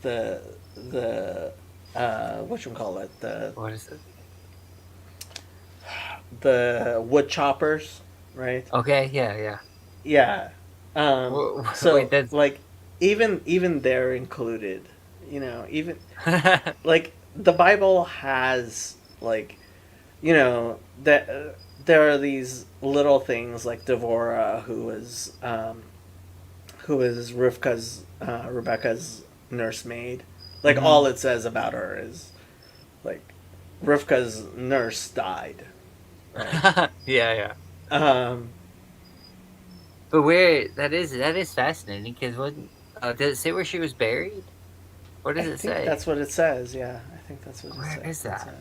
A: the what you call it
B: What is it?
A: the wood choppers, right?
B: Okay, yeah,
A: Yeah.
B: Wait,
A: So
B: that's
A: like even they're included. Even like the Bible has like that there are these little things like Devorah, who is Rebecca's nursemaid. Like
B: hmm
A: all it says about her is like Rivka's nurse died, right?
B: yeah.
A: Um,
B: But where that is fascinating because what does it say where she was buried? What
A: I
B: does it
A: think
B: say?
A: that's what it says. Yeah, I think that's what
B: Where is
A: it
B: that?
A: says.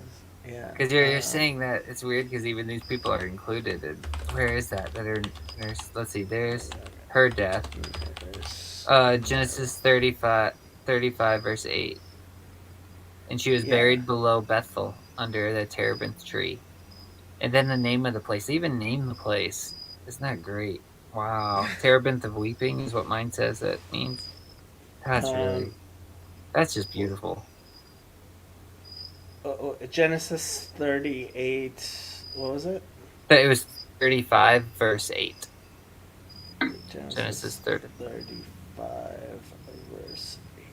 A: Yeah.
B: Because you're saying that it's weird because even these people are included. And where is that? That are there's let's see. There's her death. Genesis 35 verse 8. And she was
A: Yeah.
B: buried below Bethel under the terebinth tree. And then the name of the place. They even named the place. Isn't that great? Wow. Terebinth of Weeping is what mine says it means. That's
A: Um,
B: really, that's just beautiful.
A: Genesis 38. What was it?
B: But it was 35 verse 8. Genesis
A: Genesis
B: 30.
A: 35, verse 8.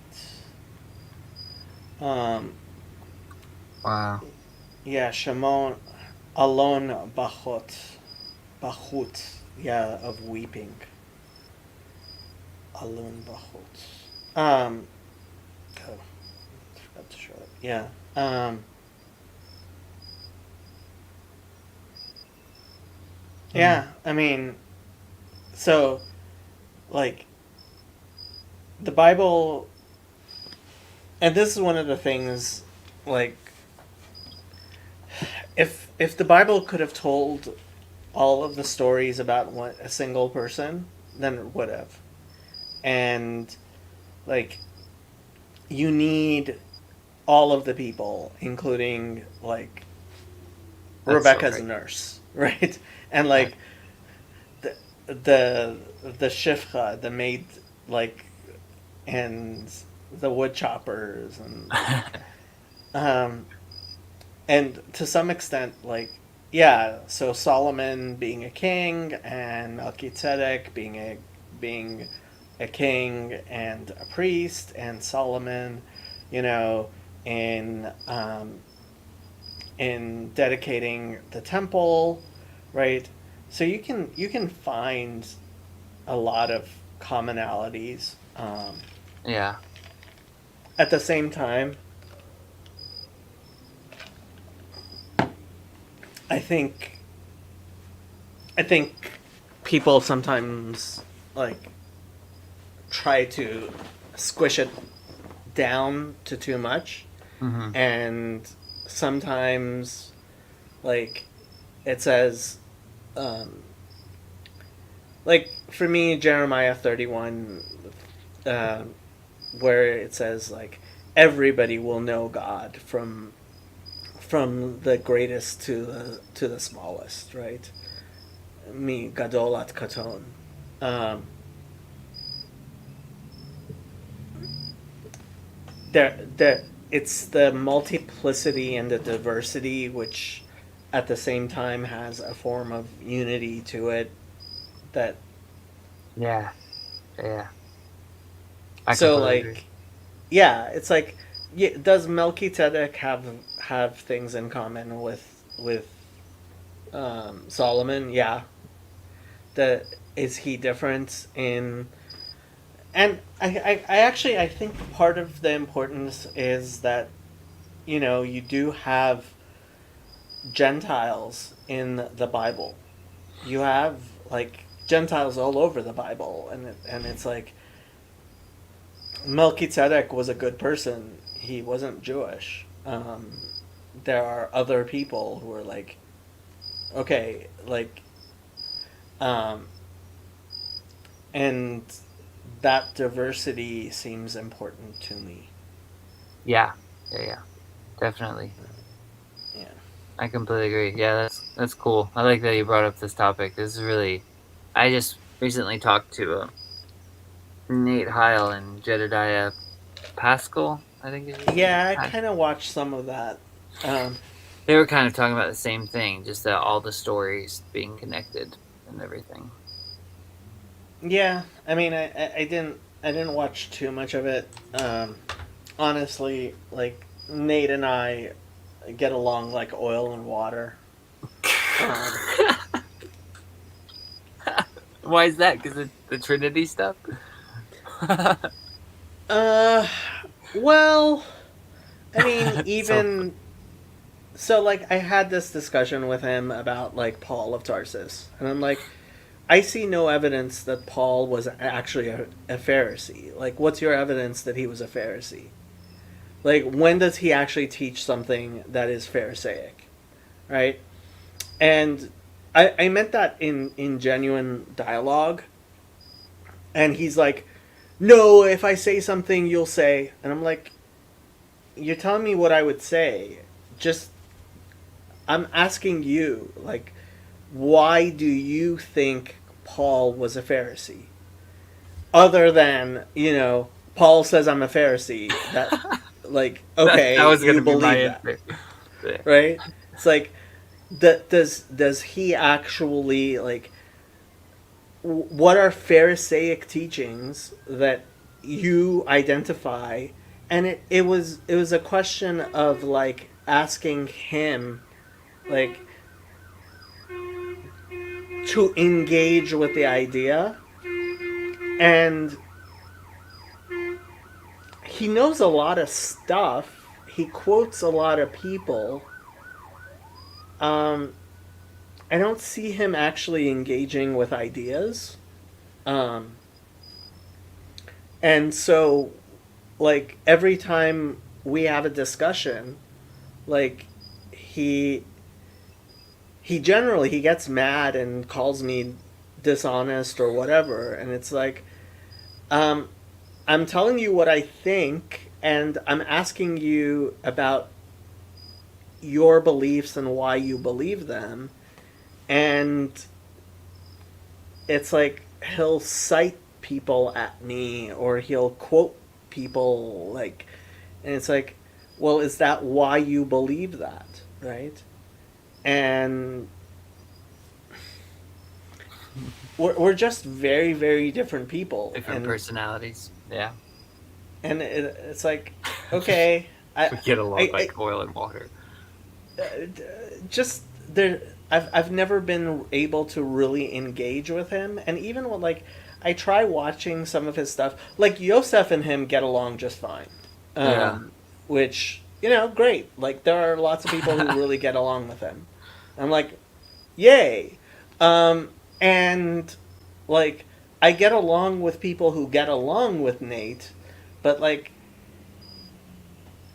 B: Wow.
A: Yeah, Shimon, Alon Bachut, yeah, of weeping. Alon Bachut. Oh, forgot to show it. Yeah.
B: Hmm.
A: Yeah, I mean, so, like, the Bible, and this is one of the things, like, if the Bible could have told all of the stories about a single person, then it would have. And, like, you need all of the people, including, like,
B: That's so
A: Rebecca's
B: great.
A: nurse, right? And,
B: That,
A: like, the the shifcha, the maid, like, and the wood choppers, and like, um, and to some extent, like, yeah. So Solomon being a king, and Melchizedek being a king and a priest, and Solomon, you know, in in dedicating the temple, right? So you can find a lot of commonalities.
B: yeah.
A: At the same time, I think I think people sometimes like try to squish it down to too much,
B: Hmm.
A: and sometimes like it says, um, like for me, Jeremiah 31, uh, where it says like everybody will know God from the greatest to the smallest, right? Mi gadolat katon. Um, there, it's the multiplicity and the diversity which, at the same time, has a form of unity to it. That
B: Yeah. Yeah. I
A: so
B: completely agree.
A: like, yeah, it's like, yeah, does Melchizedek have things in common with Solomon? Yeah. The Is he different in? And I actually I think part of the importance is that you do have Gentiles in the Bible. You have like Gentiles all over the Bible, and it's like Melchizedek was a good person. He wasn't Jewish. There are other people who are like, okay, like, um, and that diversity seems important to me.
B: Yeah. Yeah. Definitely.
A: Yeah.
B: I completely agree. Yeah, that's cool. I like that you brought up this topic. This is really. I just recently talked to Nate Heil and Jedediah Pascal. I think is his name.
A: Yeah, I kind of watched some of that. Um,
B: They were kind of talking about the same thing, just that all the stories being connected and everything.
A: Yeah, I mean, I didn't watch too much of it. Honestly, like Nate and I get along like oil and water. Um,
B: Why is that? Because the Trinity stuff?
A: uh, well, I mean,
B: So
A: even so, like I had this discussion with him about like Paul of Tarsus, and I'm like, I see no evidence that Paul was actually a Pharisee. Like, what's your evidence that he was a Pharisee? Like, when does he actually teach something that is Pharisaic, right? And I meant that in genuine dialogue. And he's like, no, if I say something, you'll say. And I'm like, you're telling me what I would say. Just, I'm asking you, like, why do you think Paul was a Pharisee? Other than, Paul says I'm a Pharisee. That, like,
B: that
A: okay,
B: was going
A: you
B: to be my
A: believe that,
B: answer. Yeah.
A: right? It's like, does he actually, like, what are Pharisaic teachings that you identify? And it was a question of like asking him, like, to engage with the idea. And he knows a lot of stuff, he quotes a lot of people. um I don't see him actually engaging with ideas. um and so, like, every time we have a discussion, like, he he gets mad and calls me dishonest or whatever, and it's like, um I'm telling you what I think, and I'm asking you about your beliefs and why you believe them. And it's like he'll cite people at me, or he'll quote people, like, and it's like, well, is that why you believe that, right? And we're just very, very different people.
B: Different
A: and
B: personalities. Yeah.
A: and it's like, okay, I
B: We get along
A: I
B: like oil and water.
A: just there, I've never been able to really engage with him. And even when, like, I try watching some of his stuff, like Yosef and him get along just fine.
B: Yeah.
A: Which, great. Like, there are lots of people who really get along with him. I'm like, yay. And, like, I get along with people who get along with Nate, but, like,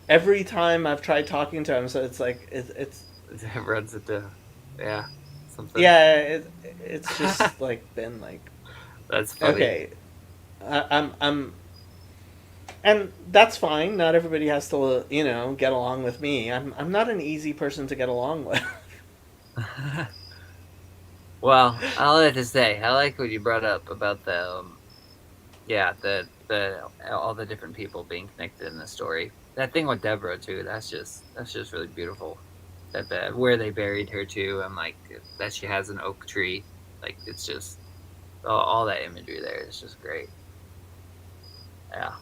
A: every time I've tried talking to him, so it's like, it's
B: It runs into, yeah, something.
A: yeah, it's just like been like,
B: That's funny.
A: okay, I'm, and that's fine. Not everybody has to, get along with me. I'm not an easy person to get along with.
B: Well, I'll have to say, I like what you brought up about the, yeah, the all the different people being connected in the story. That thing with Deborah too. That's just really beautiful. That where they buried her too, and like that she has an oak tree. Like it's just all that imagery there is just great. Yeah.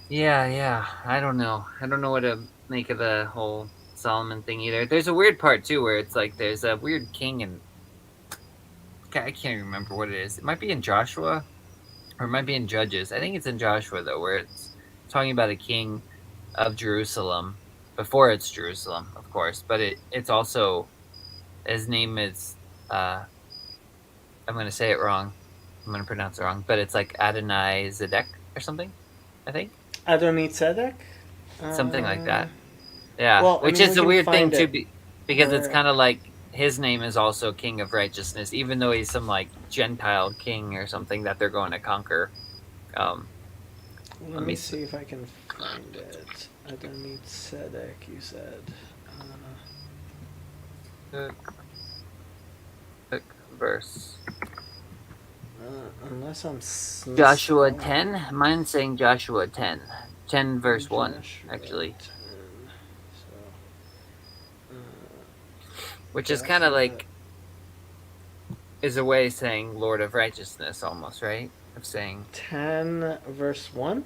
B: Yeah, yeah. I don't know. I don't know what to make of the whole Solomon thing either. There's a weird part too where it's like there's a weird king and I can't remember what it is. It might be in Joshua or it might be in Judges. I think it's in Joshua though, where it's talking about a king of Jerusalem before it's Jerusalem, of course, but it's also his name is I'm gonna say it wrong. I'm gonna pronounce it wrong, but it's like Adonai Zedek or something. I think
A: Adonai Tzedek.
B: something like
A: Uh,
B: that. Yeah,
A: well, I
B: which
A: mean,
B: is
A: we
B: a
A: can
B: weird thing
A: find
B: too,
A: it.
B: because it's
A: Where
B: kind of like his name is also King of Righteousness, even though he's some like Gentile king or something that they're going to conquer. Um,
A: Let
B: let me
A: me
B: s-
A: see if I can find it. Adonai Tzedek, you said.
B: pick, pick verse
A: Unless I'm
B: Joshua
A: misspelling
B: 10. Mine's saying Joshua 10, 10 verse 1
A: Joshua
B: actually.
A: 10. So
B: which is kind of like is a way of saying Lord of Righteousness, almost, right? Of saying
A: 10 verse 1.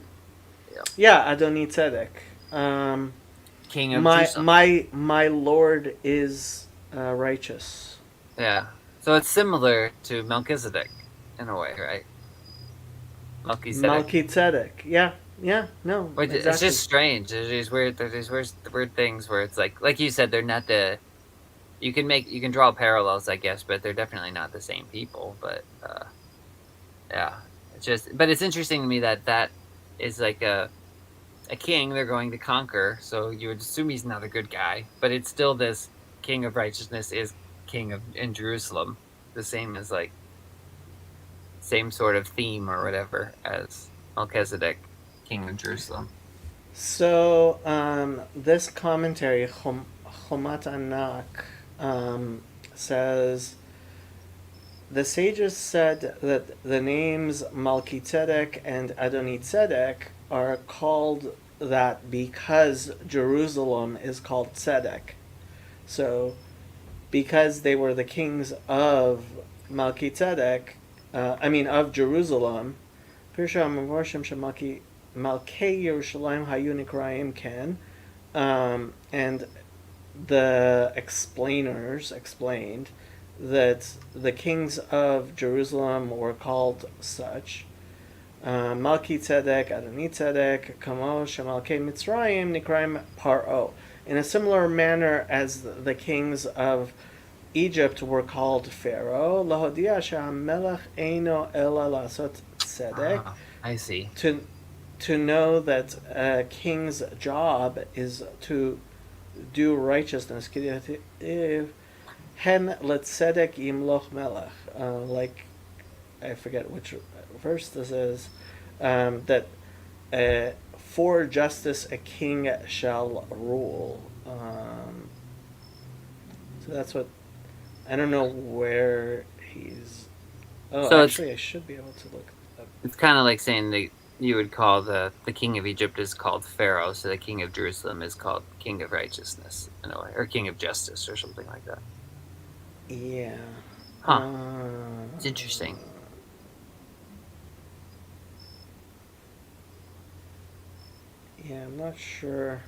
B: Yeah.
A: Yeah, Adoni Tzedek.
B: King of
A: My
B: Jerusalem.
A: my Lord is righteous.
B: Yeah. So it's similar to Melchizedek in a way, right? Melchizedek.
A: Melchizedek. Yeah, no,
B: Which
A: exactly.
B: it's just strange. There's these weird things where it's like you said, they're not the. You can draw parallels, I guess, but they're definitely not the same people. But yeah, but it's interesting to me that is like a king they're going to conquer. So you would assume he's not a good guy, but it's still this king of righteousness is king of in Jerusalem, the same as like same sort of theme or whatever as Melchizedek, king of Jerusalem.
A: So this commentary, Chomat Anak, says the sages said that the names Melchizedek and Adoni Tzedek are called that because Jerusalem is called Tzedek. So, because they were the kings of Melchizedek, of Jerusalem, Malkei Yerushalayim Hayu Nikraim Ken, and the explainers explained that the kings of Jerusalem were called such. Melchizedek, Adoni Tzedek, Kamo Shemalkei Mitzrayim Nikraim Paro. In a similar manner as the kings of Egypt were called Pharaoh, Lahodia Shehamelech Eino Ela Lasot Tzedek.
B: I see.
A: To know that a king's job is to do righteousness. Hen letzedek imloch melech. Like, I forget which verse this is. That for justice a king shall rule. So that's what. I don't know where he's. Oh, so actually, I should be able to look.
B: It's kind of like saying that you would call the king of Egypt is called Pharaoh, so the king of Jerusalem is called king of righteousness in a way, or king of justice, or something like that.
A: Yeah.
B: Huh. It's interesting.
A: Yeah, I'm not sure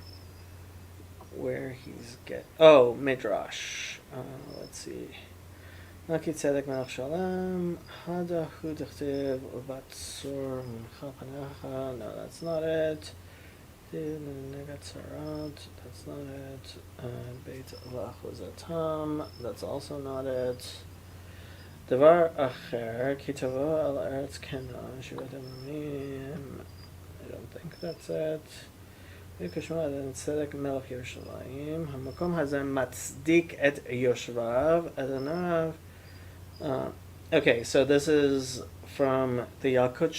A: where he's get. Oh, Midrash. Let's see. Melchi Tzedek Melech Shalem. Hada Hu Dechtiv Ubatsur Mincha Panecha. No, that's not it. Negatzarat. That's not it. Beit Lachazatam. That's also not it. Devar Acher Kitavo Al Eretz Kenan Shivat Amim. I don't think that's it. Tzedek Melech Yerushalayim. Hamakom hazeh matzdik et yoshvav adanav. Okay, so this is from the Yalkut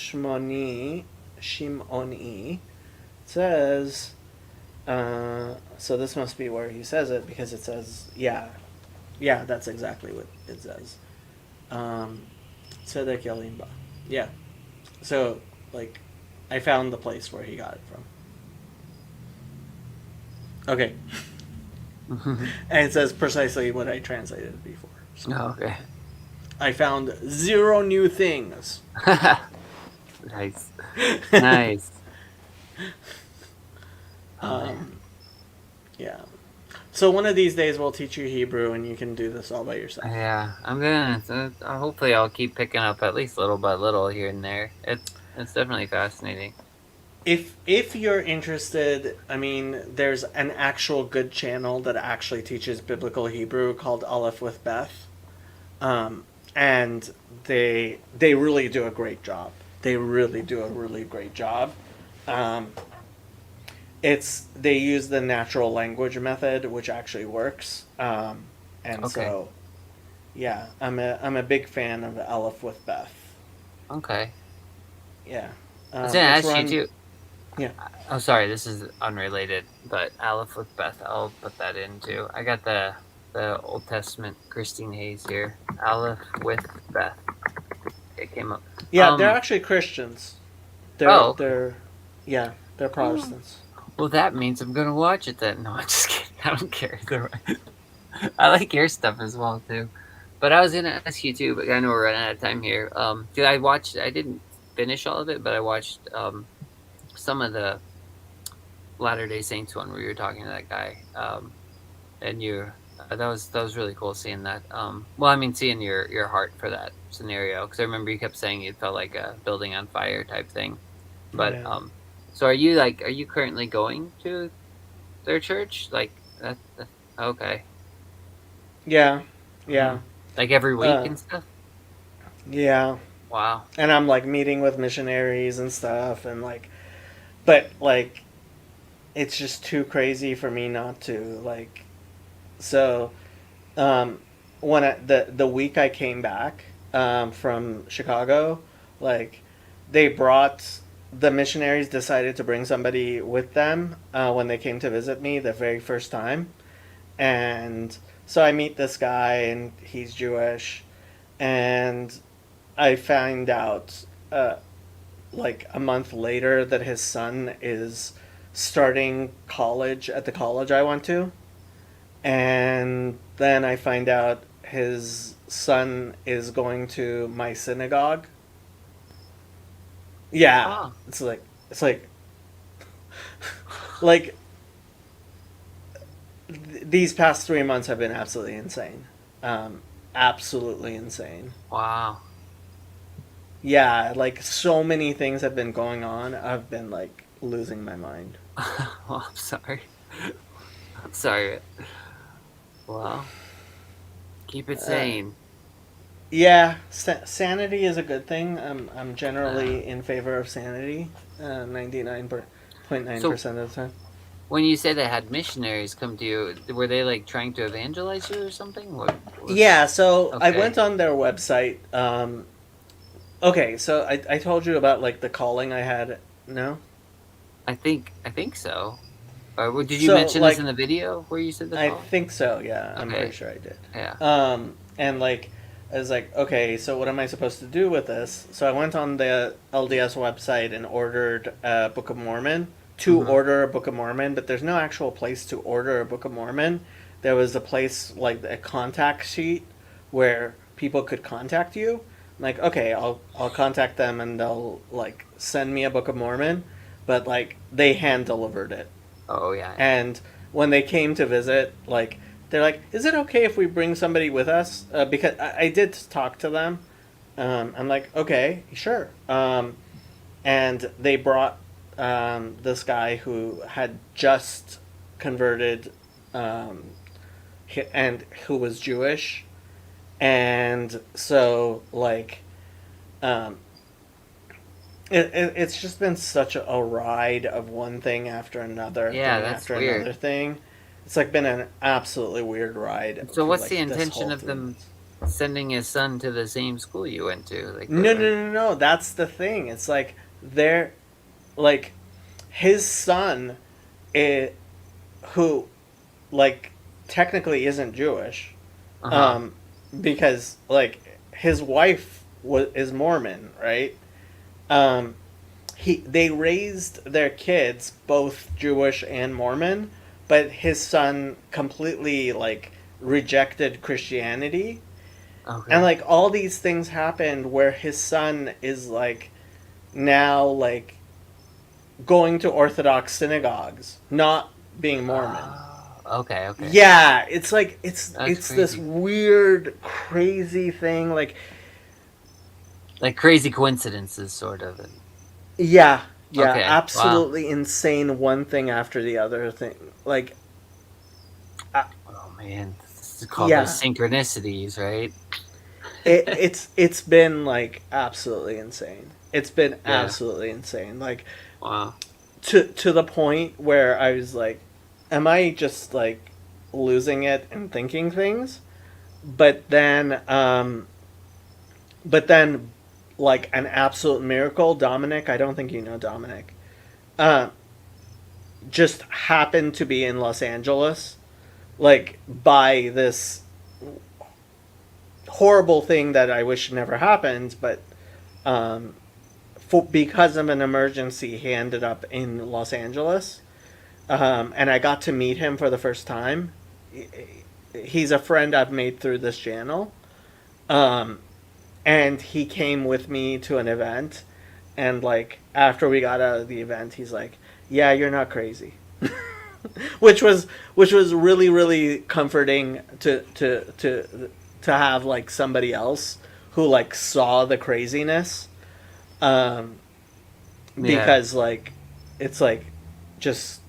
A: Shimoni. It says, so this must be where he says it because it says, yeah, that's exactly what it says. Tzedek Yalimba. Yeah. So, like, I found the place where he got it from. Okay. And it says precisely what I translated before.
B: So okay.
A: I found 0 new things.
B: Nice. Nice.
A: Yeah. So one of these days we'll teach you Hebrew and you can do this all by yourself.
B: Yeah, I'm gonna. Hopefully, I'll keep picking up at least little by little here and there. It's definitely fascinating.
A: If you're interested, I mean, there's an actual good channel that actually teaches biblical Hebrew called Aleph with Beth, and they really do a great job. They really do a really great job. They use the natural language method, which actually works, and okay. So, yeah, I'm a big fan of Aleph with Beth.
B: Okay.
A: Yeah.
B: I was gonna ask you too.
A: Yeah.
B: Oh, sorry, this is unrelated, but Aleph with Beth, I'll put that in too. I got the Old Testament Christine Hayes here. Aleph with Beth. It came up.
A: Yeah, they're actually Christians. They're Protestants.
B: Well, that means I'm gonna watch it then. No, I'm just kidding. I don't care. I like your stuff as well too. But I was gonna ask you too, but I know we're running out of time here. Did I watch? I didn't finish all of it, but I watched some of the Latter Day Saints one where you were talking to that guy, and you that was really cool seeing that. Well, I mean, seeing your heart for that scenario, because I remember you kept saying it felt like a building on fire type thing. But
A: Yeah.
B: so are you currently going to their church? Like that okay.
A: Yeah.
B: Hmm.
A: Yeah.
B: Like every week
A: Uh,
B: and stuff?
A: yeah.
B: Wow.
A: And I'm like meeting with missionaries and stuff, and like, but like, it's just too crazy for me not to like. So, um, when the week I came back from Chicago, like, they brought the missionaries decided to bring somebody with them when they came to visit me the very first time, and so I meet this guy and he's Jewish, and I find out like a month later that his son is starting college at the college I went to, and then I find out his son is going to my synagogue. Yeah,
B: Oh.
A: it's like like these past 3 months have been absolutely insane, um, absolutely insane.
B: Wow.
A: Yeah, like so many things have been going on. I've been like losing my mind.
B: Well, I'm sorry. I'm sorry. Well, keep it
A: Uh,
B: sane.
A: yeah, sanity is a good thing. I'm
B: Uh,
A: generally in favor of sanity. 99.9
B: so
A: percent of the time.
B: when you say they had missionaries come to you, were they like trying to evangelize you or something? What was
A: Yeah, so I
B: okay?
A: went on their website. Okay, so I told you about like the calling I had. No,
B: I think so. Or did you
A: so
B: mention this in
A: like
B: the video where you said the
A: I
B: call?
A: think so. Yeah, I'm pretty
B: Okay.
A: sure I did.
B: Yeah.
A: And like I was like, okay, so what am I supposed to do with this? So I went on the LDS website and ordered a Book of Mormon to
B: Mm-hmm.
A: order a Book of Mormon, but there's no actual place to order a Book of Mormon. There was a place like a contact sheet where people could contact you. I'm like, okay, I'll contact them and they'll like send me a Book of Mormon, but like they hand delivered it.
B: Oh yeah.
A: And when they came to visit, like they're like, "Is it okay if we bring somebody with us?" Because I did talk to them. I'm like, "Okay, sure." And they brought this guy who had just converted, um, and who was Jewish, and so like, um, it's just been such a ride of one
B: Yeah,
A: thing
B: that's
A: after another
B: weird.
A: thing. It's like been an absolutely weird ride
B: So
A: for
B: what's the
A: like this
B: intention
A: whole
B: of
A: three
B: them
A: months.
B: sending his son to the same school you went to? Like,
A: No, no, no, no. That's the thing. It's like they're like his son, it, who like technically isn't Jewish,
B: uh huh.
A: um, because like his wife is Mormon, right? Um, they raised their kids both Jewish and Mormon, but his son completely like rejected Christianity. And
B: Okay.
A: like all these things happened where his son is like now like going to Orthodox synagogues, not being Mormon.
B: Okay. Okay.
A: Yeah, it's like
B: That's
A: it's this
B: crazy.
A: weird crazy thing like
B: Like crazy coincidences, sort of. And
A: yeah, yeah,
B: okay. Wow.
A: absolutely insane one thing after the other thing. Like uh,
B: Oh man, this is called the
A: yeah,
B: synchronicities, right?
A: it's been like absolutely insane. It's been
B: Yeah.
A: absolutely insane. Like
B: Wow.
A: to the point where I was like, am I just like losing it and thinking things? But then but then like an absolute miracle, Dominic, I don't think you know Dominic. Uh just happened to be in Los Angeles like by this horrible thing that I wish never happened, but um because of an emergency, he ended up in Los Angeles, and I got to meet him for the first time. he's a friend I've made through this channel. Um, and he came with me to an event, and like after we got out of the event, he's like, "Yeah, you're not crazy," which was really really comforting to have like somebody else who like saw the craziness, um,
B: Yeah.
A: because like it's like just,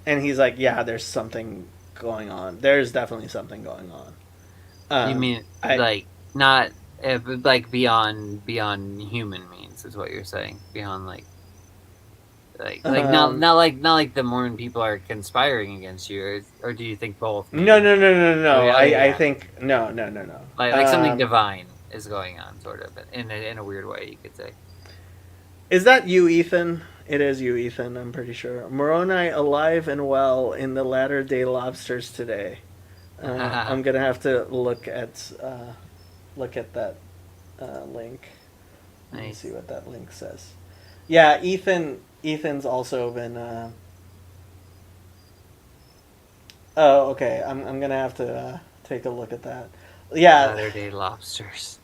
A: and he's like, "Yeah, there's something going on. There's definitely something going on."
B: You mean
A: I
B: like not but, like beyond human means is what you're saying? Beyond like not like the Mormon people are conspiring against you, or do you think both?
A: No,
B: Maybe.
A: no, no, no,
B: Oh
A: no.
B: yeah,
A: I
B: yeah.
A: think no, no, no, no.
B: Like something divine is going on, sort of in a weird way, you could say.
A: Is that you, Ethan? It is you, Ethan. I'm pretty sure. Moroni alive and well in the Latter Day Lobsters today. I'm gonna have to look at that link. Let me
B: Nice.
A: see what that link says. Yeah, Ethan. Ethan's also been. Oh, okay. I'm gonna have to take a look at that. Yeah,
B: Latter Day Lobsters.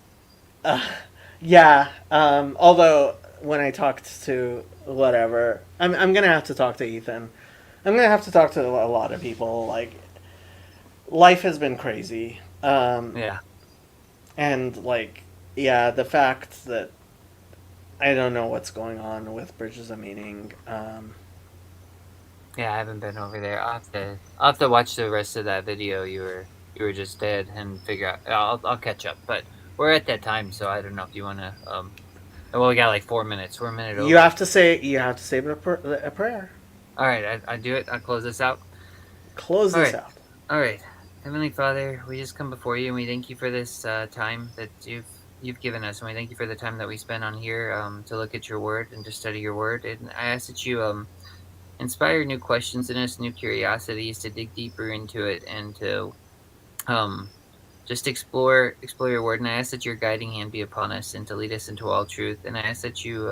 A: yeah. Although when I talked to whatever, I'm gonna have to talk to Ethan. I'm gonna have to talk to a lot of people. Like, life has been crazy,
B: Yeah.
A: and like, yeah, the fact that I don't know what's going on with Bridges of Meaning.
B: Yeah, I haven't been over there. I'll have to watch the rest of that video you were just dead and figure out. I'll catch up, but we're at that time, so I don't know if you want to. Well, we got like 4 minutes. We're a minute over.
A: You have to say a prayer.
B: All right, I do it. I'll close this out.
A: Close
B: All
A: this
B: right.
A: out.
B: All right, Heavenly Father, we just come before you, and we thank you for this time that you've given us, and we thank you for the time that we spent on here to look at your word and to study your word. And I ask that you inspire new questions in us, new curiosities to dig deeper into it, and to um, just explore your word. And I ask that your guiding hand be upon us and to lead us into all truth. And I ask that you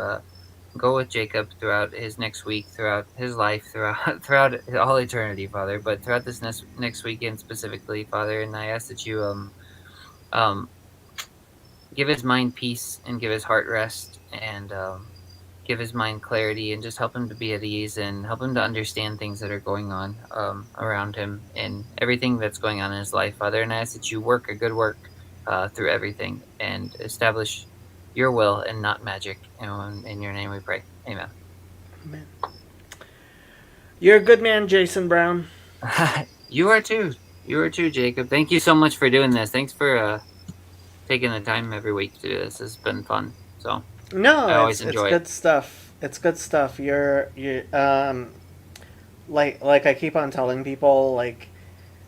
B: go with Jacob throughout his next week, throughout his life, throughout all eternity, Father. But throughout this next weekend specifically, Father. And I ask that you um give his mind peace and give his heart rest and give his mind clarity and just help him to be at ease and help him to understand things that are going on around him and everything that's going on in his life, Father. And I ask that you work a good work through everything and establish your will and not magic. And in your name we pray. Amen.
A: Amen. You're a good man, Jason Brown.
B: You are too. You are too, Jacob. Thank you so much for doing this. Thanks for taking the time every week to do this. It's been fun. So
A: No,
B: I always
A: it's
B: enjoy
A: good
B: it.
A: stuff. It's good stuff. You're like I keep on telling people, like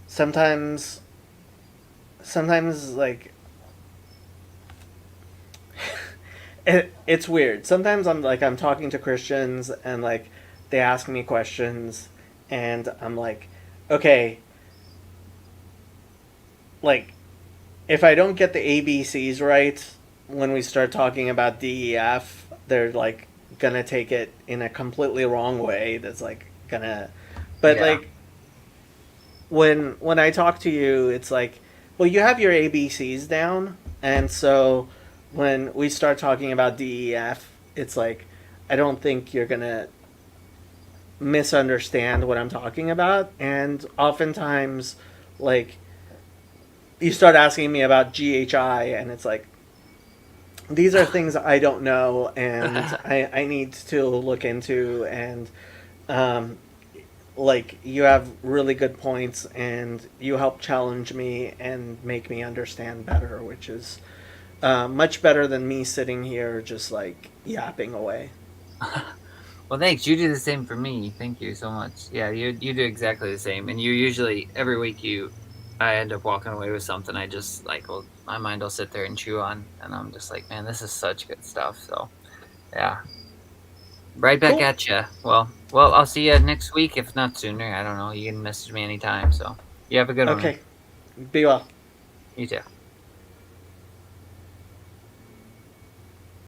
A: sometimes like it's weird. Sometimes I'm talking to Christians, and like they ask me questions, and I'm like, okay, like if I don't get the ABCs right when we start talking about DEF, they're like gonna take it in a completely wrong way. That's like gonna, but
B: Yeah.
A: like when I talk to you, it's like, well, you have your ABCs down, and so when we start talking about DEF, it's like I don't think you're gonna misunderstand what I'm talking about, and oftentimes, like you start asking me about GHI, and it's like these are things I don't know, and I need to look into, and um, like you have really good points, and you help challenge me and make me understand better, which is much better than me sitting here just like yapping away.
B: Well, thanks. You do the same for me. Thank you so much. Yeah, you do exactly the same. And you usually every week I end up walking away with something. I just like, well, my mind will sit there and chew on, and I'm just like, man, this is such good stuff. So, yeah, right back
A: Cool.
B: at you. Well, I'll see you next week, if not sooner. I don't know. You can message me anytime. So, you have a good one, man.
A: Okay. Be well.
B: You too.